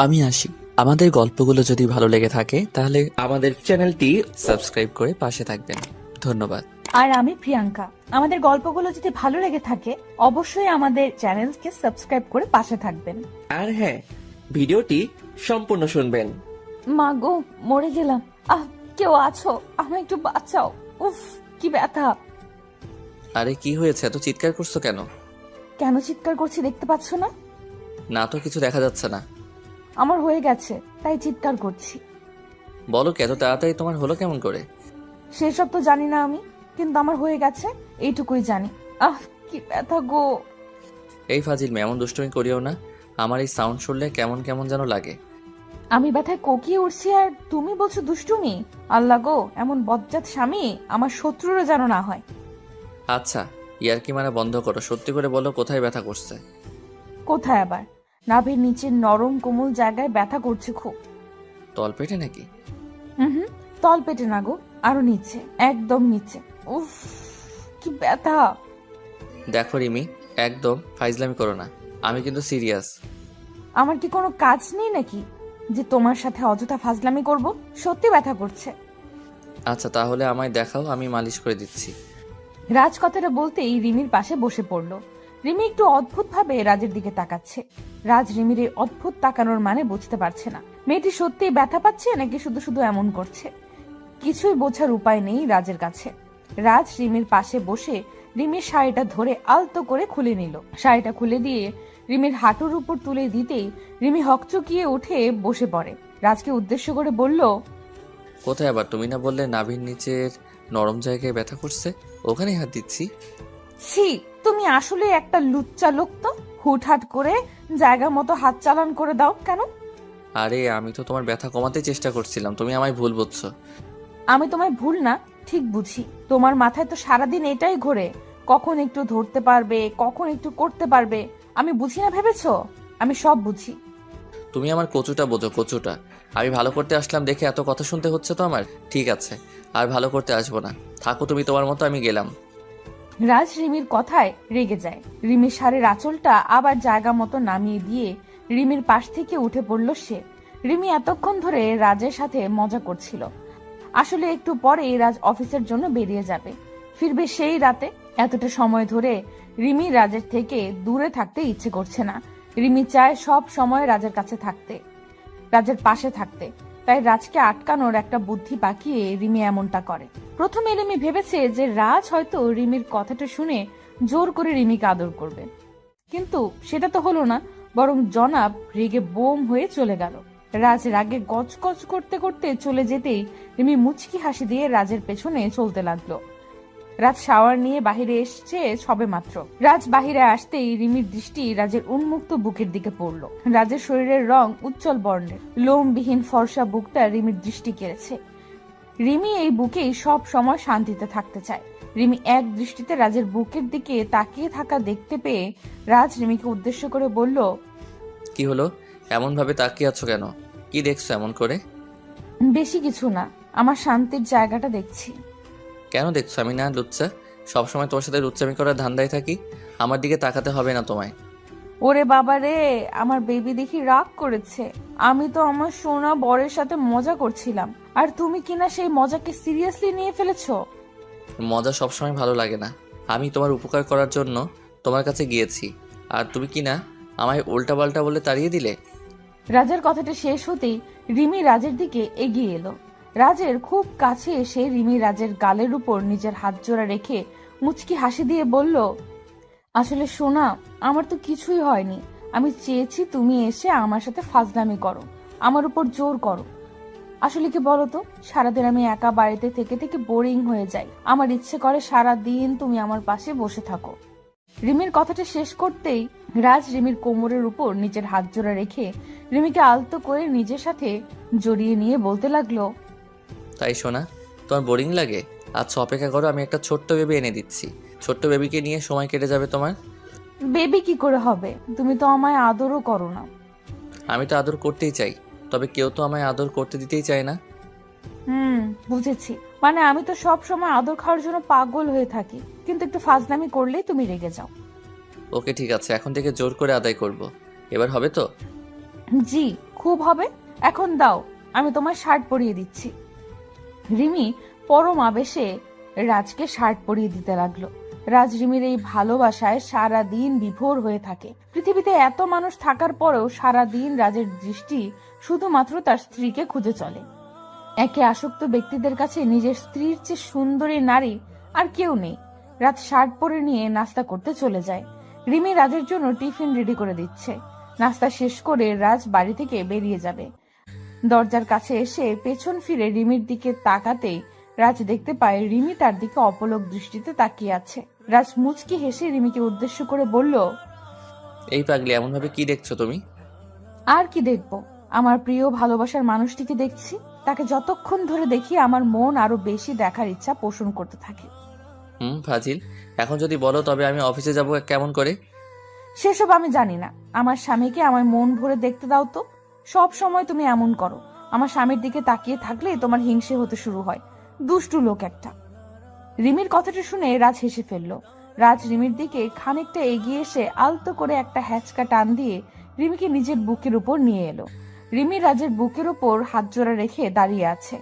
আমি আসি। আমাদের গল্পগুলো যদি ভালো লেগে থাকে তাহলে আমাদের চ্যানেলটি সাবস্ক্রাইব করে পাশে থাকবেন। ধন্যবাদ। আর আমি প্রিয়াঙ্কা। আমাদের গল্পগুলো যদি ভালো লেগে থাকে অবশ্যই আমাদের চ্যানেলকে সাবস্ক্রাইব করে পাশে থাকবেন। আর হ্যাঁ, ভিডিওটি সম্পূর্ণ শুনবেন। মা গো, মরে গেলাম। কেউ আছো? আমায় একটু বাঁচাও। উফ, কি ব্যথা। আরে কি হয়েছে, এত চিৎকার করছো কেন? কেন চিৎকার করছি দেখতে পাচ্ছ না? না তো, কিছু দেখা যাচ্ছে না। আমার হয়ে গেছে তাই চিৎকার করছি। বলো কি, এত তাড়াতাড়ি তোমার হলো কেমন করে? সেসব তো জানি না আমি, কিন্তু আমার হয়ে গেছে এইটুকুই জানি। কি ব্যথা গো। এই ফাজিল মেয়ে, এমন দুষ্টুমি করিও না। আমার এই সাউন্ড শুনলে কেমন কেমন যেন লাগে। আমি ব্যথায় কোকিয়ে উঠছি আর তুমি বলছো দুষ্টুমি? আল্লাহ গো, এমন বজ্জাত স্বামী আমার শত্রুরও যেন না হয়। আচ্ছা, ইয়ার্কি মারা বন্ধ করো, সত্যি করে বলো কোথায় ব্যথা করছে? কোথায় আবার? নাভির নিচের নরম কোমল জায়গায় ব্যথা করছে খুব। তলপেটে নাকি? হুম, তল পেটে না গো, আরো নিচে, একদম নিচে। উফ, কি ব্যথা। দেখো রিমি, একদম ফাইজলামি করো না, আমি কিন্তু সিরিয়াস। আমার কি কোনো কাজ নেই নাকি যে তোমার সাথে অযথা ফাজলামি করব? সত্যি ব্যথা করছে। আচ্ছা তাহলে আমায় দেখাও, আমি মালিশ করে দিচ্ছি। রাজ কথাটা বলতেই রিমির পাশে বসে পড়লো। রিমি একটু অদ্ভুত ভাবে রাজের দিকে তাকাচ্ছে। রাজ রিমির এই অদ্ভুত তাকানোর মানে বুঝতে পারছে না। মেয়েটি সত্যিই ব্যথা পাচ্ছে নাকি শুধু শুধু এমন করছে। কিছুই বোঝার উপায় নেই রাজের কাছে। রাজ রিমির পাশে বসে রিমির শাড়িটা ধরে আলতো করে খুলে নিল। শাড়িটা খুলে দিয়ে রিমির হাঁটুর উপর তুলে দিতেই রিমি হকচকিয়ে উঠে বসে পড়ে। রাজকে উদ্দেশ্য করে বলল, কোথায় আবার? তুমি না বললে নাভির নিচের নরম জায়গায় ব্যথা করছে? ওখানেই হাত দিচ্ছি। ছি, তুমি আসলে একটা লুচ্চা লোক তো। হুটহাট করে জায়গা মতো হাত চালান করে দাও কেন? আরে আমি তো তোমার ব্যথা কমাতে চেষ্টা করছিলাম, তুমি আমায় ভুল বুঝছো। আমি তোমায় ভুল না ঠিক বুঝি। তোমার মাথায় তো সারাদিন এটাই ঘোরে, কখন একটু ধরতে পারবে, কখন একটু করতে পারবে। আমি বুঝি না ভেবেছো? আমি সব বুঝি। তুমি আমার কচুটা বোঝো, কচুটা। আমি ভালো করতে আসলাম দেখে এত কথা শুনতে হচ্ছে তো আমার। ঠিক আছে, আর ভালো করতে আসবো না। থাকো তুমি তোমার মতো, আমি গেলাম। রাজ রিমির কথায় রেগে যায়। রিমির শাড়ির আঁচলটা আবার জায়গা মতো নামিয়ে দিয়ে রিমির পাশ থেকে উঠে পড়ল সে। রিমি এতক্ষণ ধরে রাজের সাথে মজা করছিল। আসলে একটু পরেই রাজ অফিসের জন্য বেরিয়ে যাবে, ফিরবে সেই রাতে। এতটা সময় ধরে রিমি রাজের থেকে দূরে থাকতে ইচ্ছে করছে না। রিমি চায় সব সময় রাজের কাছে থাকতে, রাজের পাশে থাকতে। তাই রাজকে আটকানোর একটা বুদ্ধি পাকিয়ে রিমি এমনটা করে। প্রথমে রিমি ভেবেছে যে রাজ হয়তো রিমির কথাটা শুনে জোর করে রিমিকে আদর করবে, কিন্তু সেটা তো হলো না। বরং জনাব রেগে বোম হয়ে চলে গেল। রাজ রাগে গজগজ করতে করতে চলে যেতেই রিমি মুচকি হাসি দিয়ে রাজের পেছনে চলতে লাগলো। রাজ শাওয়ার নিয়ে বাহিরে এসছে সবে মাত্র। রাজ বাহিরে আসতেই রিমির দৃষ্টি রাজের উন্মুক্ত বুকের দিকে পড়ল। রাজের শরীরের রং উজ্জ্বল বর্ণের, লোমবিহীন ফর্সা বুকটা রিমির দৃষ্টি কেড়েছে। রিমি এই বুকেই সব সময় শান্তিতে থাকতে চায়। রিমি এক দৃষ্টিতে রাজের বুকের দিকে তাকিয়ে থাকা দেখতে পেয়ে রাজ রিমিকে উদ্দেশ্য করে বলল, কি হলো, এমন ভাবে তাকিয়ে আছো কেন? কি দেখছো এমন করে? বেশি কিছু না, আমার শান্তির জায়গাটা দেখছি। কেন দেখছো? আমি না লুচ্চা? সবসময় তোমার সাথে লুচ্চামি করার ধান্দায় থাকি। আমার দিকে তাকাতে হবে না তোমায়। ওরে বাবা রে, আমার বেবি দেখি রাগ করেছে। আমি তো আমার সোনা বরের সাথে মজা করছিলাম, আর তুমি কিনা সেই মজাকে সিরিয়াসলি নিয়ে ফেলেছো। মজা সবসময় ভালো লাগে না। আমি তোমার উপকার করার জন্য তোমার কাছে গিয়েছি, আর তুমি কি না আমায় উল্টাপাল্টা বলে তাড়িয়ে দিলে। রাজের কথাটা শেষ হতেই রিমি রাজের দিকে এগিয়ে এলো। রাজের খুব কাছে এসে রিমি রাজের গালের উপর নিজের হাত জোড়া রেখে মুচকি হাসি দিয়ে বলল, আসলে সোনা, আমার তো কিছুই হয়নি। আমি চেয়েছি তুমি এসে আমার সাথে ফাজলামি করো, আমার উপর জোর করো। আসলে কি বলতো, সারাদিন আমি একা বাড়িতে থেকে থেকে বোরিং হয়ে যাই। আমার ইচ্ছে করে সারা দিন তুমি আমার পাশে বসে থাকো। রিমির কথাটা শেষ করতেই রাজ রিমির কোমরের উপর নিজের হাত জোড়া রেখে রিমিকে আলতো করে নিজের সাথে জড়িয়ে নিয়ে বলতে লাগলো, তাই শোনা, তোমার বোরিং লাগে? আচ্ছা অপেক্ষা করো, আমি একটা ছোট্ট বেবি এনে দিচ্ছি। ছোট্ট বেবিকে নিয়ে সময় কেটে যাবে তোমার। বেবি কি করে হবে? তুমি তো আমায় আদরও করো না। আমি তো আদর করতেই চাই, তবে কেউ তো আমায় আদর করতে দিতেই চায় না। বুঝেছি। মানে আমি তো সব সময় আদর খাওয়ার জন্য পাগল হয়ে থাকি, কিন্তু একটু ফাজলামি করলেই তুমি রেগে যাও। ওকে ঠিক আছে, এখন থেকে জোর করে আদায় করব। এবার হবে তো? জি, খুব হবে। এখন দাও, আমি তোমার শার্ট পরিয়ে দিচ্ছি। রিমি পরম আবেশে রাজকে শার্ট পরিয়ে দিতে লাগলো। রাজ রিমির এই ভালোবাসায় সারা দিন বিভোর হয়ে থাকে। পৃথিবীতে এত মানুষ থাকার পরেও সারা দিন রাজের দৃষ্টি শুধুমাত্র তার স্ত্রীকে খুঁজে চলে। একে আসক্ত ব্যক্তিদের কাছে নিজের স্ত্রীর চেয়ে সুন্দরী নারী আর কেউ নেই। রাত শার্ট পরে নিয়ে নাস্তা করতে চলে যায়। রিমি রাজের জন্য টিফিন রেডি করে দিচ্ছে। নাস্তা শেষ করে রাজ বাড়ি থেকে বেরিয়ে যাবে। দরজার কাছে এসে পেছন ফিরে রিমির দিকে তাকাতেই রাজ দেখতে পায় রিমি তার দিকে অপলক দৃষ্টিতে তাকিয়ে আছে। রাজ মুচকি হেসে রিমিকে উদ্দেশ্য করে বলল, এই পাগলি, এমনভাবে কি দেখছো তুমি? আর কি দেখবো, আমার প্রিয় ভালোবাসার মানুষটিকে দেখছি। তাকে যতক্ষণ ধরে দেখি আমার মন আরো বেশি দেখার ইচ্ছা পোষণ করতে থাকে। ফাজিল, এখন যদি বলো তবে আমি অফিসে যাব কেমন করে? সেসব আমি জানি না। আমার স্বামীকে আমার মন ভরে দেখতে দাও তো। সব সময় তুমি এমন করো। আমার স্বামীর দিকে তাকিয়ে থাকলে তোমার হিংসে হতে শুরু হয়। দুষ্টু লোক একটা। রিমির কথাটা শুনে রাজ হেসে ফেলল। রাজ রিমির দিকে খানিকটা এগিয়ে এসে আলতো করে একটা হ্যাচকা টান দিয়ে রিমিকে নিজের বুকের উপর নিয়ে এলো। রিমি রাজের বুকের উপর হাত জোড়া রেখে দাঁড়িয়ে আছে।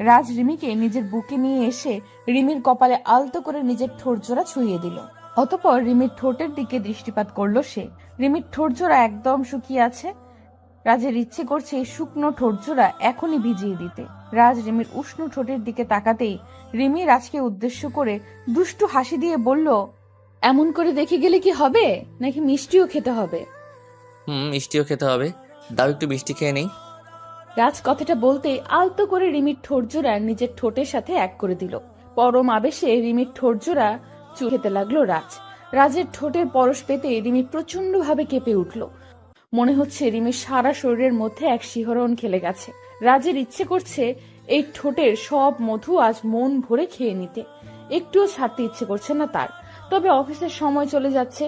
রাজ রিমিকে নিজের বুকে নিয়ে এসে রিমির কপালে আলতো করে নিজের ঠোঁট জোড়া ছুঁয়ে দিল। অতঃপর রিমির ঠোঁটের দিকে দৃষ্টিপাত করলো সে। রিমির ঠোঁট জোড়া একদম শুকিয়ে আছে। রাজের ইচ্ছে করছে এই শুকনো ঠোঁট জোড়া এখনই ভিজিয়ে দিতে। রাজ রিমির উষ্ণ ঠোঁটের দিকে তাকাতেই রিমি রাজকে উদ্দেশ্য করে দুষ্টু হাসি দিয়ে বলল, এমন করে দেখে গেলে কি হবে, নাকি মিষ্টিও খেতে হবে? মিষ্টিও খেতে হবে। দাও একটু মিষ্টি খেয়ে নেই। রাজ কথাটা বলতেই আলতো করে রিমির ঠোঁট জোড়া নিজের ঠোঁটের সাথে এক করে দিল। পরম আবেশে রিমির ঠোঁট জোড়া খেতে লাগলো রাজ। রাজের ঠোঁটের পরশ পেতে রিমি প্রচন্ড ভাবে কেঁপে উঠল। মনে হচ্ছে রিমির সারা শরীরের মধ্যে এক শিহরণ খেলে গেছে। রাজের ইচ্ছে করছে এই ঠোঁটের সব মধু আজ মন ভরে খেয়ে নিতে। একটুও ছাড়তে ইচ্ছে করছে না তার। তবে অফিসের সময় চলে যাচ্ছে,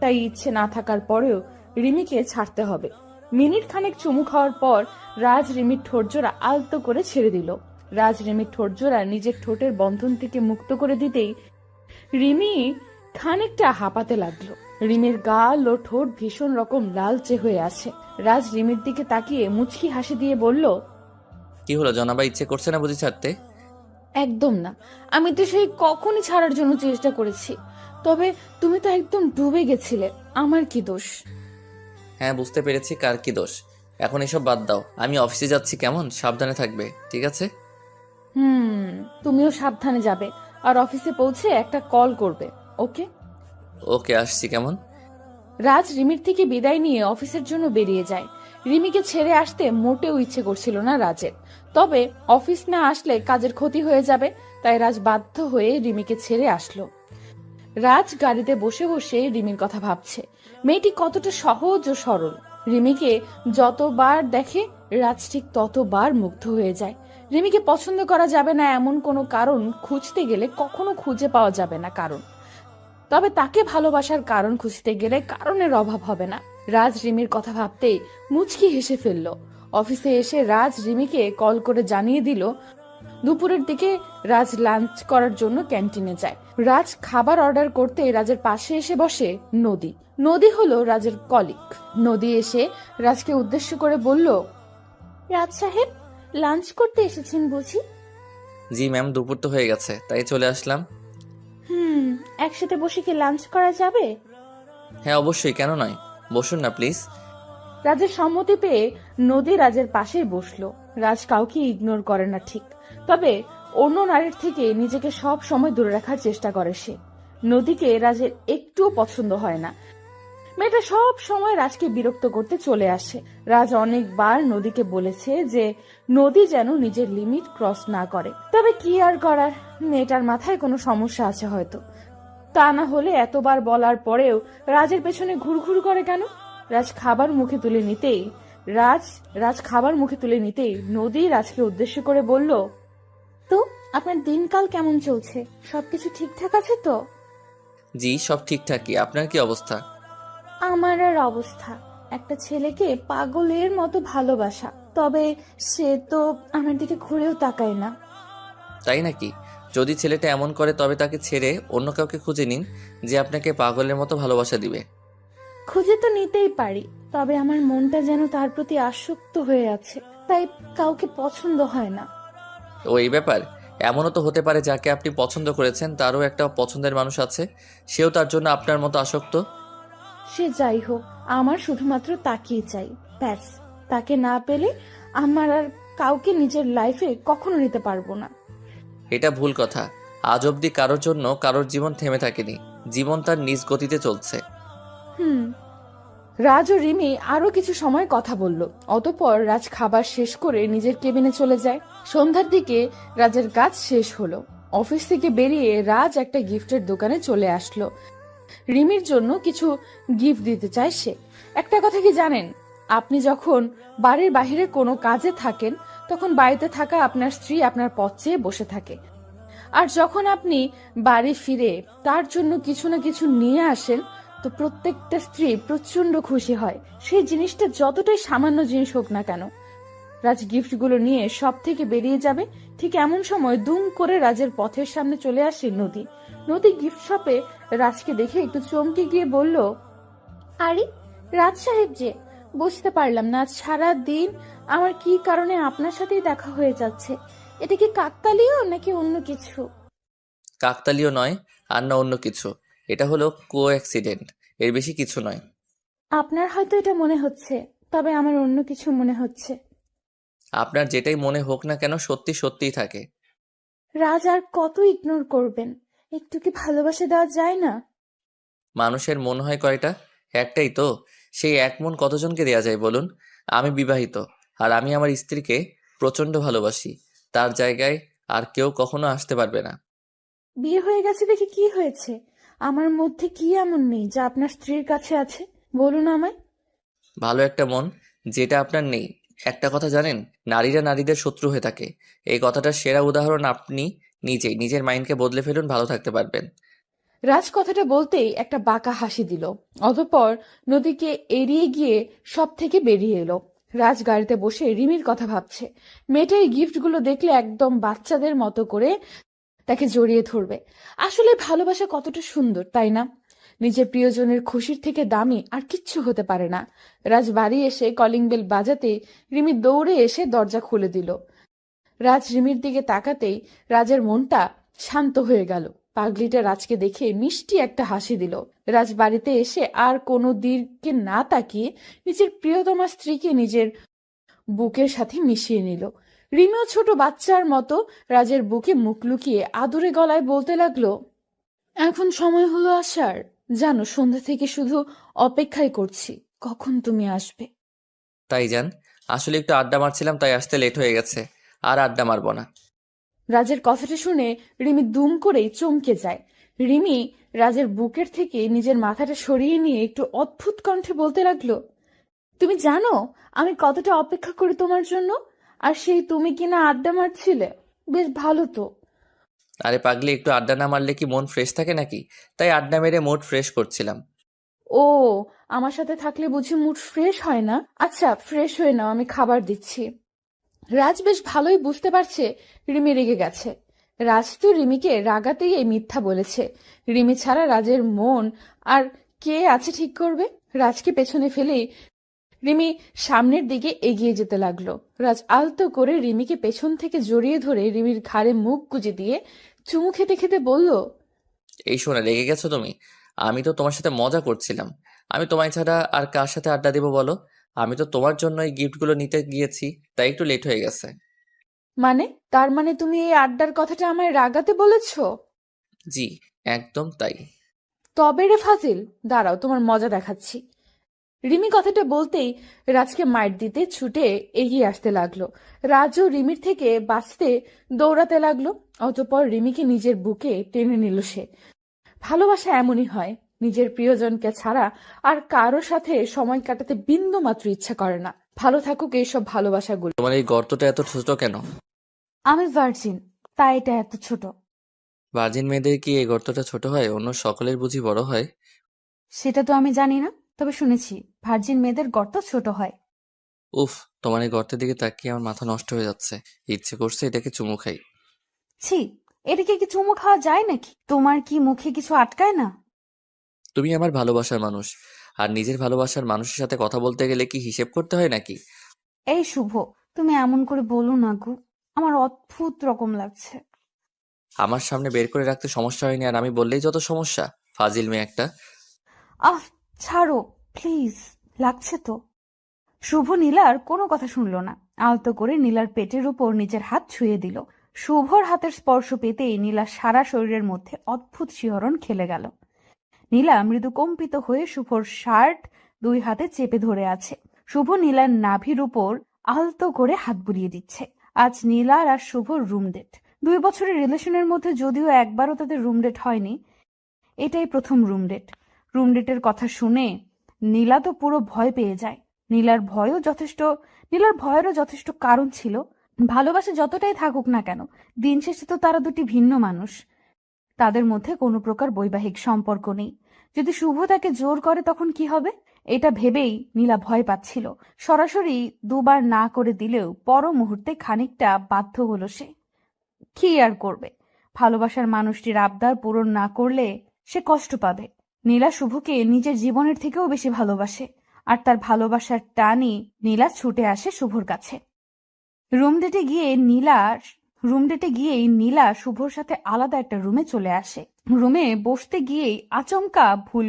তাই ইচ্ছে না থাকার পরেও রিমিকে ছাড়তে হবে। মিনিট খানেক চুমু খাওয়ার পর রাজ রিমির ঠোঁট জোড়া আলতো করে ছেড়ে দিল। রাজ রিমির ঠোঁট জোড়া নিজের ঠোঁটের বন্ধন থেকে মুক্ত করে দিতেই রিমি খানিকটা হাঁপাতে লাগলো। রিমির গাল ও ঠোঁট ভীষণ রকম লালচে হয়ে আছে। রাজ রিমির দিকে তাকিয়ে মুচকি হাসি দিয়ে বলল, কি হলো জনাবা, ইচ্ছে করছে না বুঝি ছাড়তে? একদম না। আমি তো সেই কখনই ছাড়ার জন্য চেষ্টা করেছি। তবে তুমি তো একদম ডুবে গেছিলে। আমার কি দোষ? হ্যাঁ, বুঝতে পেরেছি কার কি দোষ। এখন এসব বাদ দাও, আমি অফিসে যাচ্ছি, কেমন? সাবধানে থাকবে, ঠিক আছে? তুমিও সাবধানে যাবে, আর অফিসে পৌঁছে একটা কল করবে। ওকে? ওকে, আসছি, কেমন? রাজ রিমির থেকে বিদায় নিয়ে অফিসের জন্য বেরিয়ে যায়। রিমিকে ছেড়ে আসতে মোটেও ইচ্ছে করছিল না রাজের। তবে অফিস না আসলে কাজের ক্ষতি হয়ে যাবে, তাই রাজ বাধ্য হয়ে রিমিকে ছেড়ে আসলো। রাজ গাড়িতে বসে বসে রিমির কথা ভাবছে। মেয়েটি কতটা সহজ ও সরল। রিমিকে যতবার দেখে রাজ ঠিক ততবার মুগ্ধ হয়ে যায়। রিমিকে পছন্দ করা যাবে না এমন কোনো কারণ খুঁজতে গেলে কখনো খুঁজে পাওয়া যাবে না কারণ। তবে তাকে ভালোবাসার কারণ খুঁজতে গেলে কারণের অভাব হবে না। রাজ রিমির কথা ভাবতেই মুচকি হেসে ফেলল। অফিসে এসে রাজ রিমিকে কল করে জানিয়ে দিল দুপুরের দিকে রাজ লাঞ্চ করার জন্য ক্যান্টিনে যায়। রাজ খাবার অর্ডার করতে রাজের পাশে এসে বসে নদী। নদী হলো রাজের কলিগ। নদী এসে রাজকে উদ্দেশ্য করে বলল, রাজ সাহেব, লাঞ্চ করতে এসেছেন বুঝি? জি ম্যাম, দুপুর তো হয়ে গেছে, তাই চলে আসলাম। একসাথে বসে কি লাঞ্চ করা যাবে? হ্যাঁ অবশ্যই, কেন নয়, বসুন না প্লিজ। রাজের সম্মতি পেয়ে নদী রাজের পাশেই বসলো। রাজ কাউকে ইগনোর করে না ঠিক, তবে অন্য নারীর থেকে নিজেকে সব সময় দূরে রাখার চেষ্টা করে সে। নদীকে রাজের একটুও পছন্দ হয় না। মেয়েটা সব সময় রাজকে বিরক্ত করতে চলে আসে। রাজ অনেকবার নদীকে বলেছে যে নদী যেন নিজের লিমিট ক্রস না করে। তবে কি আর করার, মেয়েটার মাথায় কোনো সমস্যা আছে হয়তো। তা না হলে এতবার বলার পরেও রাজের পেছনে ঘুরঘুর করে কেন? রাজ খাবার মুখে তুলে নিতেই নদী রাজকে উদ্দেশ্য করে বলল, তো আপনার দিনকাল কেমন চলছে? সবকিছু ঠিকঠাক আছে তো? জি, সব ঠিকঠাকই। আপনার কি অবস্থা? আমার আর অবস্থা, একটা ছেলেকে পাগলের মতো ভালোবাসা, তবে সে তো আমার দিকে ঘুরেও তাকায় না। তাই নাকি? যদি ছেলেটা এমন করে তবে তাকে ছেড়ে অন্য কাউকে খুঁজে নিন যে আপনাকে পাগলের মতো ভালোবাসা দিবে। খুঁজে তো নিতেই পারি, তবে আমার মনটা যেন তার প্রতি আসক্ত হয়ে আছে, তাই কাউকে পছন্দ হয় না। ও এই ব্যাপার। এমনও তো হতে পারে যাকে আপনি পছন্দ করেছেন তারও একটা পছন্দের মানুষ আছে, সেও তার জন্য আপনার মতো আসক্ত। সে যাই হোক, আমার শুধুমাত্র তাকেই চাই, ব্যাস। তাকে না পেলে আমার আর কাউকে নিজের লাইফে কখনো নিতে পারবো না। এটা ভুল কথা। আজ অবধি কারোর জন্য কারোর জীবন থেমে থাকেনি, জীবন তার নিজ গতিতে চলছে। হুম। রাজ ও রিমি আরো কিছু সময় কথা বলল। অতঃপর রাজ খাবার শেষ করে নিজের কেবিনে চলে যায়। সন্ধ্যার দিকে রাজের কাজ শেষ হলো। অফিস থেকে বেরিয়ে রাজ একটা গিফটের দোকানে চলে আসলো। রিমির জন্য কিছু গিফট দিতে চায় সে। একটা কথা কি জানেন, আপনি যখন বাড়ির বাইরে কোনো কাজে থাকেন তখন বাড়িতে থাকা আপনার স্ত্রী আপনার পথ চেয়ে বসে থাকে, আর যখন আপনি বাড়ি ফিরে তার জন্য কিছু না কিছু নিয়ে আসেন তো প্রত্যেকটা স্ত্রী প্রচন্ড খুশি হয়, সেই জিনিসটা যতটাই সামান্য জিনিস হোক না কেন। রাজ গিফটগুলো নিয়ে সব থেকে বেরিয়ে যাবে, ঠিক এমন সময় দুম করে রাজের পথের সামনে চলে আসে নদী। নদী গিফট শপে রাজকে দেখে একটু চমকে গিয়ে বলল, আরে রাজ সাহেব যে, বুঝতে পারলাম না আজ সারা দিন আমার কি কারণে আপনার সাথেই দেখা হয়ে যাচ্ছে। এটা কি কাকতালীয় নাকি অন্য কিছু? কাকতালীয় নয়, আর না অন্য কিছু। এটা হলো অ্যাক্সিডেন্ট, এর বেশি কিছু নয়। আপনার হয়তো এটা মনে হচ্ছে, তবে আমার অন্য কিছু মনে হচ্ছে। আপনার যেটাই মনে হোক না কেন সত্যি সত্যিই থাকে। রাজ আর কত ইগনোর করবেন? একটু কি ভালোবাসা দেওয়া যায় না? মানুষের মন হয় কয়টা? একটাই তো। সেই এক মন কতজনকে দেয়া যায় বলুন? আমি বিবাহিত, আর আমি আমার স্ত্রীকে প্রচণ্ড ভালোবাসি। তার জায়গায় আর কেউ কখনো আসতে পারবে না। বিয়ে হয়ে গেছে দেখে কি হয়েছে? আমার মধ্যে কি এমন নেই যা আপনার স্ত্রীর কাছে আছে? বলুন আমায়। ভালো একটা মন, যেটা আপনার নেই। একটা কথা জানেন, নারীরা নারীদের শত্রু হয়ে থাকে। এই কথাটার সেরা উদাহরণ আপনি নিজেই। নিজের মাইন্ডকে বদলে ফেলুন, ভালো থাকতে পারবেন। রাজ কথাটা বলতেই একটা বাঁকা হাসি দিল। অতঃপর নদীকে এড়িয়ে গিয়ে সব থেকে বেরিয়ে এলো। রাজ গাড়িতে বসে রিমির কথা ভাবছে। মেয়েটা এই গিফটগুলো দেখলে একদম বাচ্চাদের মতো করে তাকে জড়িয়ে ধরবে। আসলে ভালোবাসা কতটা সুন্দর, তাই না? নিজের প্রিয়জনের খুশির থেকে দামি আর কিচ্ছু হতে পারে না। রাজ বাড়ি এসে কলিং বেল বাজাতে রিমি দৌড়ে এসে দরজা খুলে দিল। রাজ রিমির দিকে তাকাতেই রাজের মনটা শান্ত হয়ে গেল। পাগলিটা রাজকে দেখে মিষ্টি একটা হাসি দিল। রাজ বাড়িতে এসে আর কোনো দিকে না তাকিয়ে নিজের প্রিয়তমা স্ত্রীকে নিজের বুকের সাথে মিশিয়ে নিল। রিমিও ছোট বাচ্চার মতো রাজের বুকে মুখ লুকিয়ে আদুরে গলায় বলতে লাগলো, এখন সময় হলো আসার। জানো, সন্ধ্যা থেকে শুধু অপেক্ষাই করছি কখন তুমি আসবে। তাই যান, আসলে একটু আড্ডা মারছিলাম, তাই আসতে লেট হয়ে গেছে। আর আড্ডা মারবো না। রাজের কথাটা শুনে রিমি দুম করেই চমকে যায়। রিমি রাজের বুকের থেকে নিজের মাথাটা সরিয়ে নিয়ে একটু অদ্ভুত কণ্ঠে বলতে লাগলো, তুমি জানো আমি কতটা অপেক্ষা করি তোমার জন্য, আর সেই তুমি কিনা আড্ডা মারছিলে। বেশ ভালো তো। আরে পাগলি, একটু আড্ডা না মারলে কি মন ফ্রেশ থাকে নাকি? তাই আড্ডা মেরে মুড ফ্রেশ করছিলাম। ও, আমার সাথে থাকলে বুঝি মুড ফ্রেশ হয় না? আচ্ছা, ফ্রেশ হয়ে নাও, আমি খাবার দিচ্ছি। রাজ বেশ ভালোই বুঝতে পারছে রিমি রেগে গেছে। রাজ তো রিমিকে রাগাতেই এই মিথ্যা বলেছে। রিমি ছাড়া রাজের মন আর কে আছে ঠিক করবে? রাজকে পেছনে ফেলেই রিমি সামনের দিকে এগিয়ে যেতে লাগলো। রাজ আলতো করে রিমিকে পেছন থেকে জড়িয়ে ধরে রিমির ঘাড়ে মুখ গুজে দিয়ে চুমু খেতে খেতে বলল, এই শোনা, রেগে গেছো তুমি? আমি তো তোমার সাথে মজা করছিলাম। আমি তোমায় ছাড়া আর কার সাথে আড্ডা দেবো বলো? আমি তো তোমার জন্য এই গিফটগুলো নিতে গিয়েছি, তাই একটু লেট হয়ে গেছে। মানে? তার মানে তুমি এই আড্ডার কথাটা আমায় রাগাতে বলেছো? জি, একদম তাই। তবে রে ফাজিল, দাঁড়াও তোমার মজা দেখাচ্ছি। রিমি কথাটা বলতেই রাজকে মাইর দিতে ছুটে এগিয়ে আসতে লাগলো। রাজও রিমির থেকে বাঁচতে দৌড়াতে লাগলো। অতঃপর রিমিকে নিজের বুকে টেনে নিল সে। ভালোবাসা এমনই হয়, নিজের প্রিয়জনকে ছাড়া আর কারো সাথে সময় কাটাতে বিন্দু মাত্র ইচ্ছা করে না। ভালো থাকুক এইসব ভালোবাসাগুলো। তোমার এই গর্তটা এত ছোট কেন? আমি ভার্জিন, তাই এটা এত ছোট। ভার্জিন মেয়েদের কি এই গর্তটা ছোট হয়? অন্য সকলের বুঝি বড় হয়? সেটা তো আমি জানি না, তবে শুনেছি ভার্জিন মেয়েদের গর্ত ছোট হয়। উফ, তোমার এই গর্তের দিকে তাকিয়ে আমার মাথা নষ্ট হয়ে যাচ্ছে। ইচ্ছে করছে এটাকে চুমু খাই। ছি, এটাকে কি চুমু খাওয়া যায় নাকি? তোমার কি মুখে কিছু আটকায় না? তুমি আমার ভালোবাসার মানুষ, আর নিজের ভালোবাসার মানুষের সাথে কথা বলতে গেলে কি হিসেব করতে হয় নাকি? এই শুভ, তুমি এমন করে বলো না গো, আমার অদ্ভুত রকম লাগছে। আমার সামনে বের করে রাখতে সমস্যা হয়নি, আর আমি বললেই যত সমস্যা। ফাজিল মেয়ে একটা। আহ, ছাড়ো প্লিজ, লাগছে তো। শুভ নীলার কোনো কথা শুনল না, আলতো করে নীলার পেটের উপর নিজের হাত ছুঁয়ে দিল। শুভর হাতের স্পর্শ পেতেই নীলার সারা শরীরের মধ্যে অদ্ভুত শিহরণ খেলে গেল। নীলা মৃদু কম্পিত হয়ে শুভর শার্ট দুই হাতে চেপে ধরে আছে। শুভ নীলার নাভির উপর আলতো করে হাত বুলিয়ে দিচ্ছে। আজ নীলার আর শুভর রুম ডেট। 2 বছরের রিলেশনের মধ্যে যদিও একবারও তাদের রুম ডেট হয়নি, এটাই প্রথম রুম ডেট। রুম ডেটের কথা শুনে নীলা তো পুরো ভয় পেয়ে যায়। নীলার ভয়েরও যথেষ্ট কারণ ছিল। ভালোবাসা যতটাই থাকুক না কেন, দিন শেষে তো তারা দুটি ভিন্ন মানুষ। তাদের মধ্যে কোনো প্রকার বৈবাহিক সম্পর্ক নেই। যদি শুভ তাকে জোর করে তখন কি হবে, এটা ভেবেই নীলা ভয় পাচ্ছিল। সরাসরি দুবার না করে দিলেও পর মুহূর্তে খানিকটা বাধ্য হলো সে। কি আর করবে, ভালোবাসার মানুষটির আবদার পূরণ না করলে সে কষ্ট পাবে। নীলা শুভকে নিজের জীবনের থেকেও বেশি ভালোবাসে, আর তার ভালোবাসার টানই নীলা ছুটে আসে শুভর কাছে। রুম ডেটে গিয়েই নীলা শুভর সাথে আলাদা একটা রুমে চলে আসে। রুমে বসতে গিয়েই আচমকা ভুল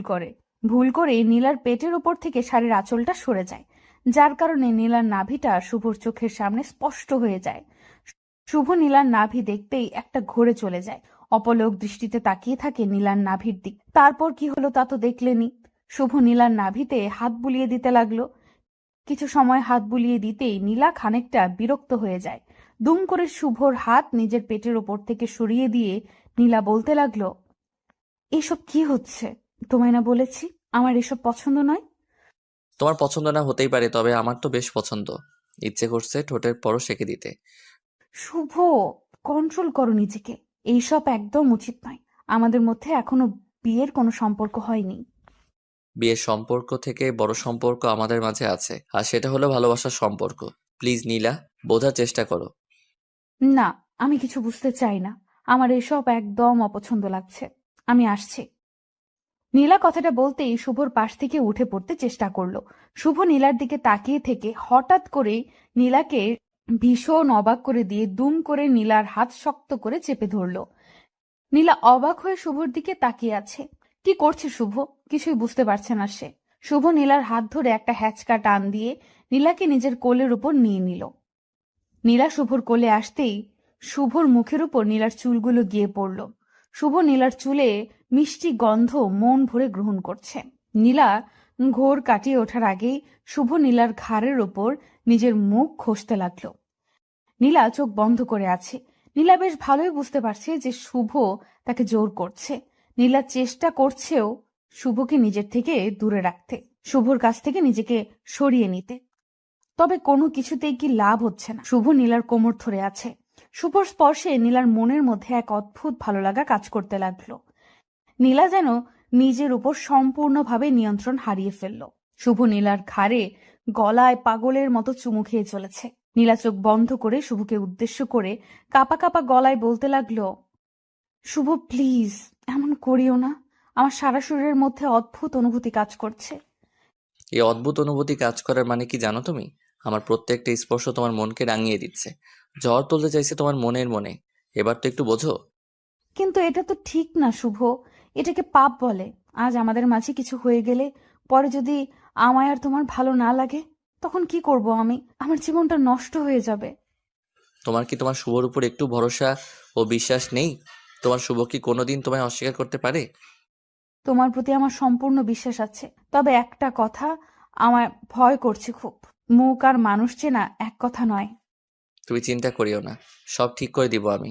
করে নীলার পেটের ওপর থেকে শাড়ির আঁচলটা সরে যায়, যার কারণে নীলার নাভিটা শুভর চোখের সামনে স্পষ্ট হয়ে যায়। শুভ নীলার নাভি দেখতেই একটা ঘোরে চলে যায়, অপলক দৃষ্টিতে তাকিয়ে থাকে নীলার নাভির দিক। তারপর কি হলো তা তো দেখলেনি। শুভ নীলার নাভিতে হাত বুলিয়ে দিতে লাগলো। কিছু সময় হাত বুলিয়ে দিতেই নীলা খানিকটা বিরক্ত হয়ে যায়। দুম করে শুভর হাত নিজের পেটের ওপর থেকে সরিয়ে দিয়ে নীলা বলতে লাগলো, এসব কি হচ্ছে? তোমায় না বলেছি আমার এসব পছন্দ নয়? তোমার পছন্দ না হতেই পারে, তবে আমার তো বেশ পছন্দ। ইচ্ছে করছে ঠোঁটের পরশ এঁকে দিতে। শুভ, কন্ট্রোল করো নিজেকে। এইসব একদম উচিত নয়। আমাদের মধ্যে এখনো বিয়ের কোনো সম্পর্ক হয়নি। বিয়ের সম্পর্ক থেকে বড় সম্পর্ক আমাদের মাঝে আছে, আর সেটা হলো ভালোবাসার সম্পর্ক। প্লিজ নীলা, বোঝার চেষ্টা করো। না, আমি কিছু বুঝতে চাই না। আমার এসব একদম অপছন্দ লাগছে। আমি আসছি। নীলা কথাটা বলতেই শুভর পাশ থেকে উঠে পড়তে চেষ্টা করলো। শুভ নীলার দিকে তাকিয়ে থেকে হঠাৎ করে নীলাকে ভীষণ অবাক করে দিয়ে দুম করে নীলার হাত শক্ত করে চেপে ধরলো। নীলা অবাক হয়ে শুভর দিকে তাকিয়ে আছে। কি করছে শুভ, কিছুই বুঝতে পারছে না সে। শুভ নীলার হাত ধরে একটা হ্যাচকা টান দিয়ে নীলাকে নিজের কোলের উপর নিয়ে নিল। নীলা শুভর কোলে আসতেই শুভর মুখের উপর নীলার চুলগুলো গিয়ে পড়ল। শুভ নীলার চুলে মিষ্টি গন্ধ মন ভরে গ্রহণ করছে। নীলা ঘোর কাটিয়ে ওঠার আগেই শুভ নীলার ঘাড়ের ওপর নিজের মুখ ঘষতে লাগলো। নীলা চোখ বন্ধ করে আছে। নীলা বেশ ভালোই বুঝতে পারছে যে শুভ তাকে জোর করছে। নীলা চেষ্টা করছেও শুভকে নিজের থেকে দূরে রাখতে, শুভর কাছ থেকে নিজেকে সরিয়ে নিতে। তবে কোনো কিছুতেই কি লাভ হচ্ছে না। শুভ নীলার কোমর ধরে আছে। শুভর স্পর্শে নীলার মনের মধ্যে এক অদ্ভুত ভালো লাগা কাজ করতে লাগলো। নীলা যেন নিজের উপর সম্পূর্ণভাবে নিয়ন্ত্রণ হারিয়ে ফেলল। শুভ নীলার ঘাড়ে গলায় পাগলের মতো চুমু খেয়ে চলেছে। নীলা চোখ বন্ধ করে শুভকে উদ্দেশ্য করে কাপা কাপা গলায় বলতে লাগলো, শুভ প্লিজ, এমন করিও না। আমার সারা শরীরের মধ্যে অদ্ভুত অনুভূতি কাজ করছে। এই অদ্ভুত অনুভূতি কাজ করার মানে কি জানো তুমি? আমার প্রত্যেকটা স্পর্শ তোমার মনকে রাঙিয়ে দিচ্ছে, ঝড় তুলতে চাইছে তোমার মনে। এবার তো একটু বোঝো। কিন্তু এটা তো ঠিক না শুভ, এটাকে পাপ বলে। আজ আমাদের মাঝে কিছু হয়ে গেলে পরে যদি আমায় আর তোমার ভালো না লাগে, তখন কি করব আমি? আমার জীবনটা নষ্ট হয়ে যাবে। তোমার কি তোমার শুভর উপর একটু ভরসা ও বিশ্বাস নেই? তোমার শুভ কি কোনোদিন তোমায় অস্বীকার করতে পারে? তোমার প্রতি আমার সম্পূর্ণ বিশ্বাস আছে, তবে একটা কথা আমার ভয় করছে খুব। মুখ আর মানুষ চেনা এক কথা নয়। তুমি চিন্তা করিও না, সব ঠিক করে দিব আমি।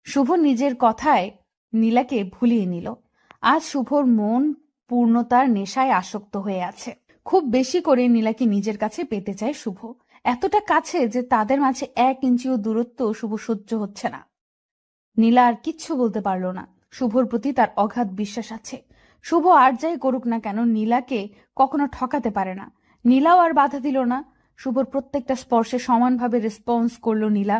শুভ নিজের কথায় নীলাকে ভুলিয়ে নিল। আজ শুভর মন পূর্ণতার নেশায় আসক্ত হয়ে আছে। খুব বেশি করে নীলাকে নিজের কাছে পেতে চায় শুভ, এতটা কাছে যে তাদের মাঝে 1 ইঞ্চিও দূরত্ব শুভ সহ্য হচ্ছে না। নীলা আর কিচ্ছু বলতে পারল না। শুভর প্রতি তার অগাধ বিশ্বাস আছে। শুভ আর যাই করুক না কেন নীলাকে কখনো ঠকাতে পারে না। নীলাও আর বাধা দিল না। শুভর প্রত্যেকটা স্পর্শে সমানভাবে রেসপন্স করলো নীলা।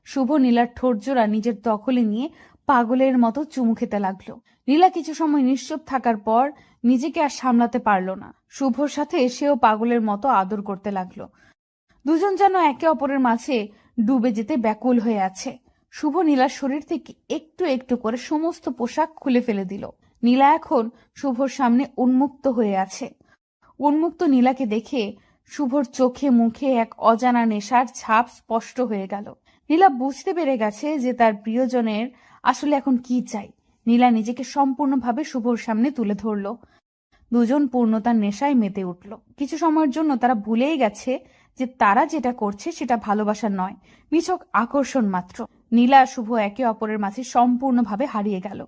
শুভ নীলার ঠোঁট জোড়া নিজের দখলে নিয়ে পাগলের মতো চুমু খেতে লাগলো। নীলা কিছু সময় নিশ্চুপ থাকার পর নিজেকে আর সামলাতে পারল না। শুভর সাথে সেও পাগলের মতো আদর করতে লাগলো। দুজন যেন একে অপরের মাঝে ডুবে যেতে ব্যাকুল হয়ে আছে। শুভ নীলার শরীর থেকে একটু একটু করে সমস্ত পোশাক খুলে ফেলে দিল। নীলা এখন শুভর সামনে উন্মুক্ত হয়ে আছে। উন্মুক্ত নীলাকে দেখে শুভর চোখে মুখে এক অজানা নেশার ছাপ স্পষ্ট হয়ে গেল। নীলা বুঝতে পেরে গেছে যে তার প্রিয়জনের আসলে এখন কি চাই। নীলা নিজেকে সম্পূর্ণভাবে শুভর সামনে তুলে ধরল। দুজন পূর্ণতার নেশায় মেতে উঠল। কিছু সময়ের জন্য তারা ভুলেই গেছে যে তারা যেটা করছে সেটা ভালোবাসা নয়, নিছক আকর্ষণ মাত্র। নীলা আর শুভ একে অপরের মাঝে সম্পূর্ণভাবে হারিয়ে গেল।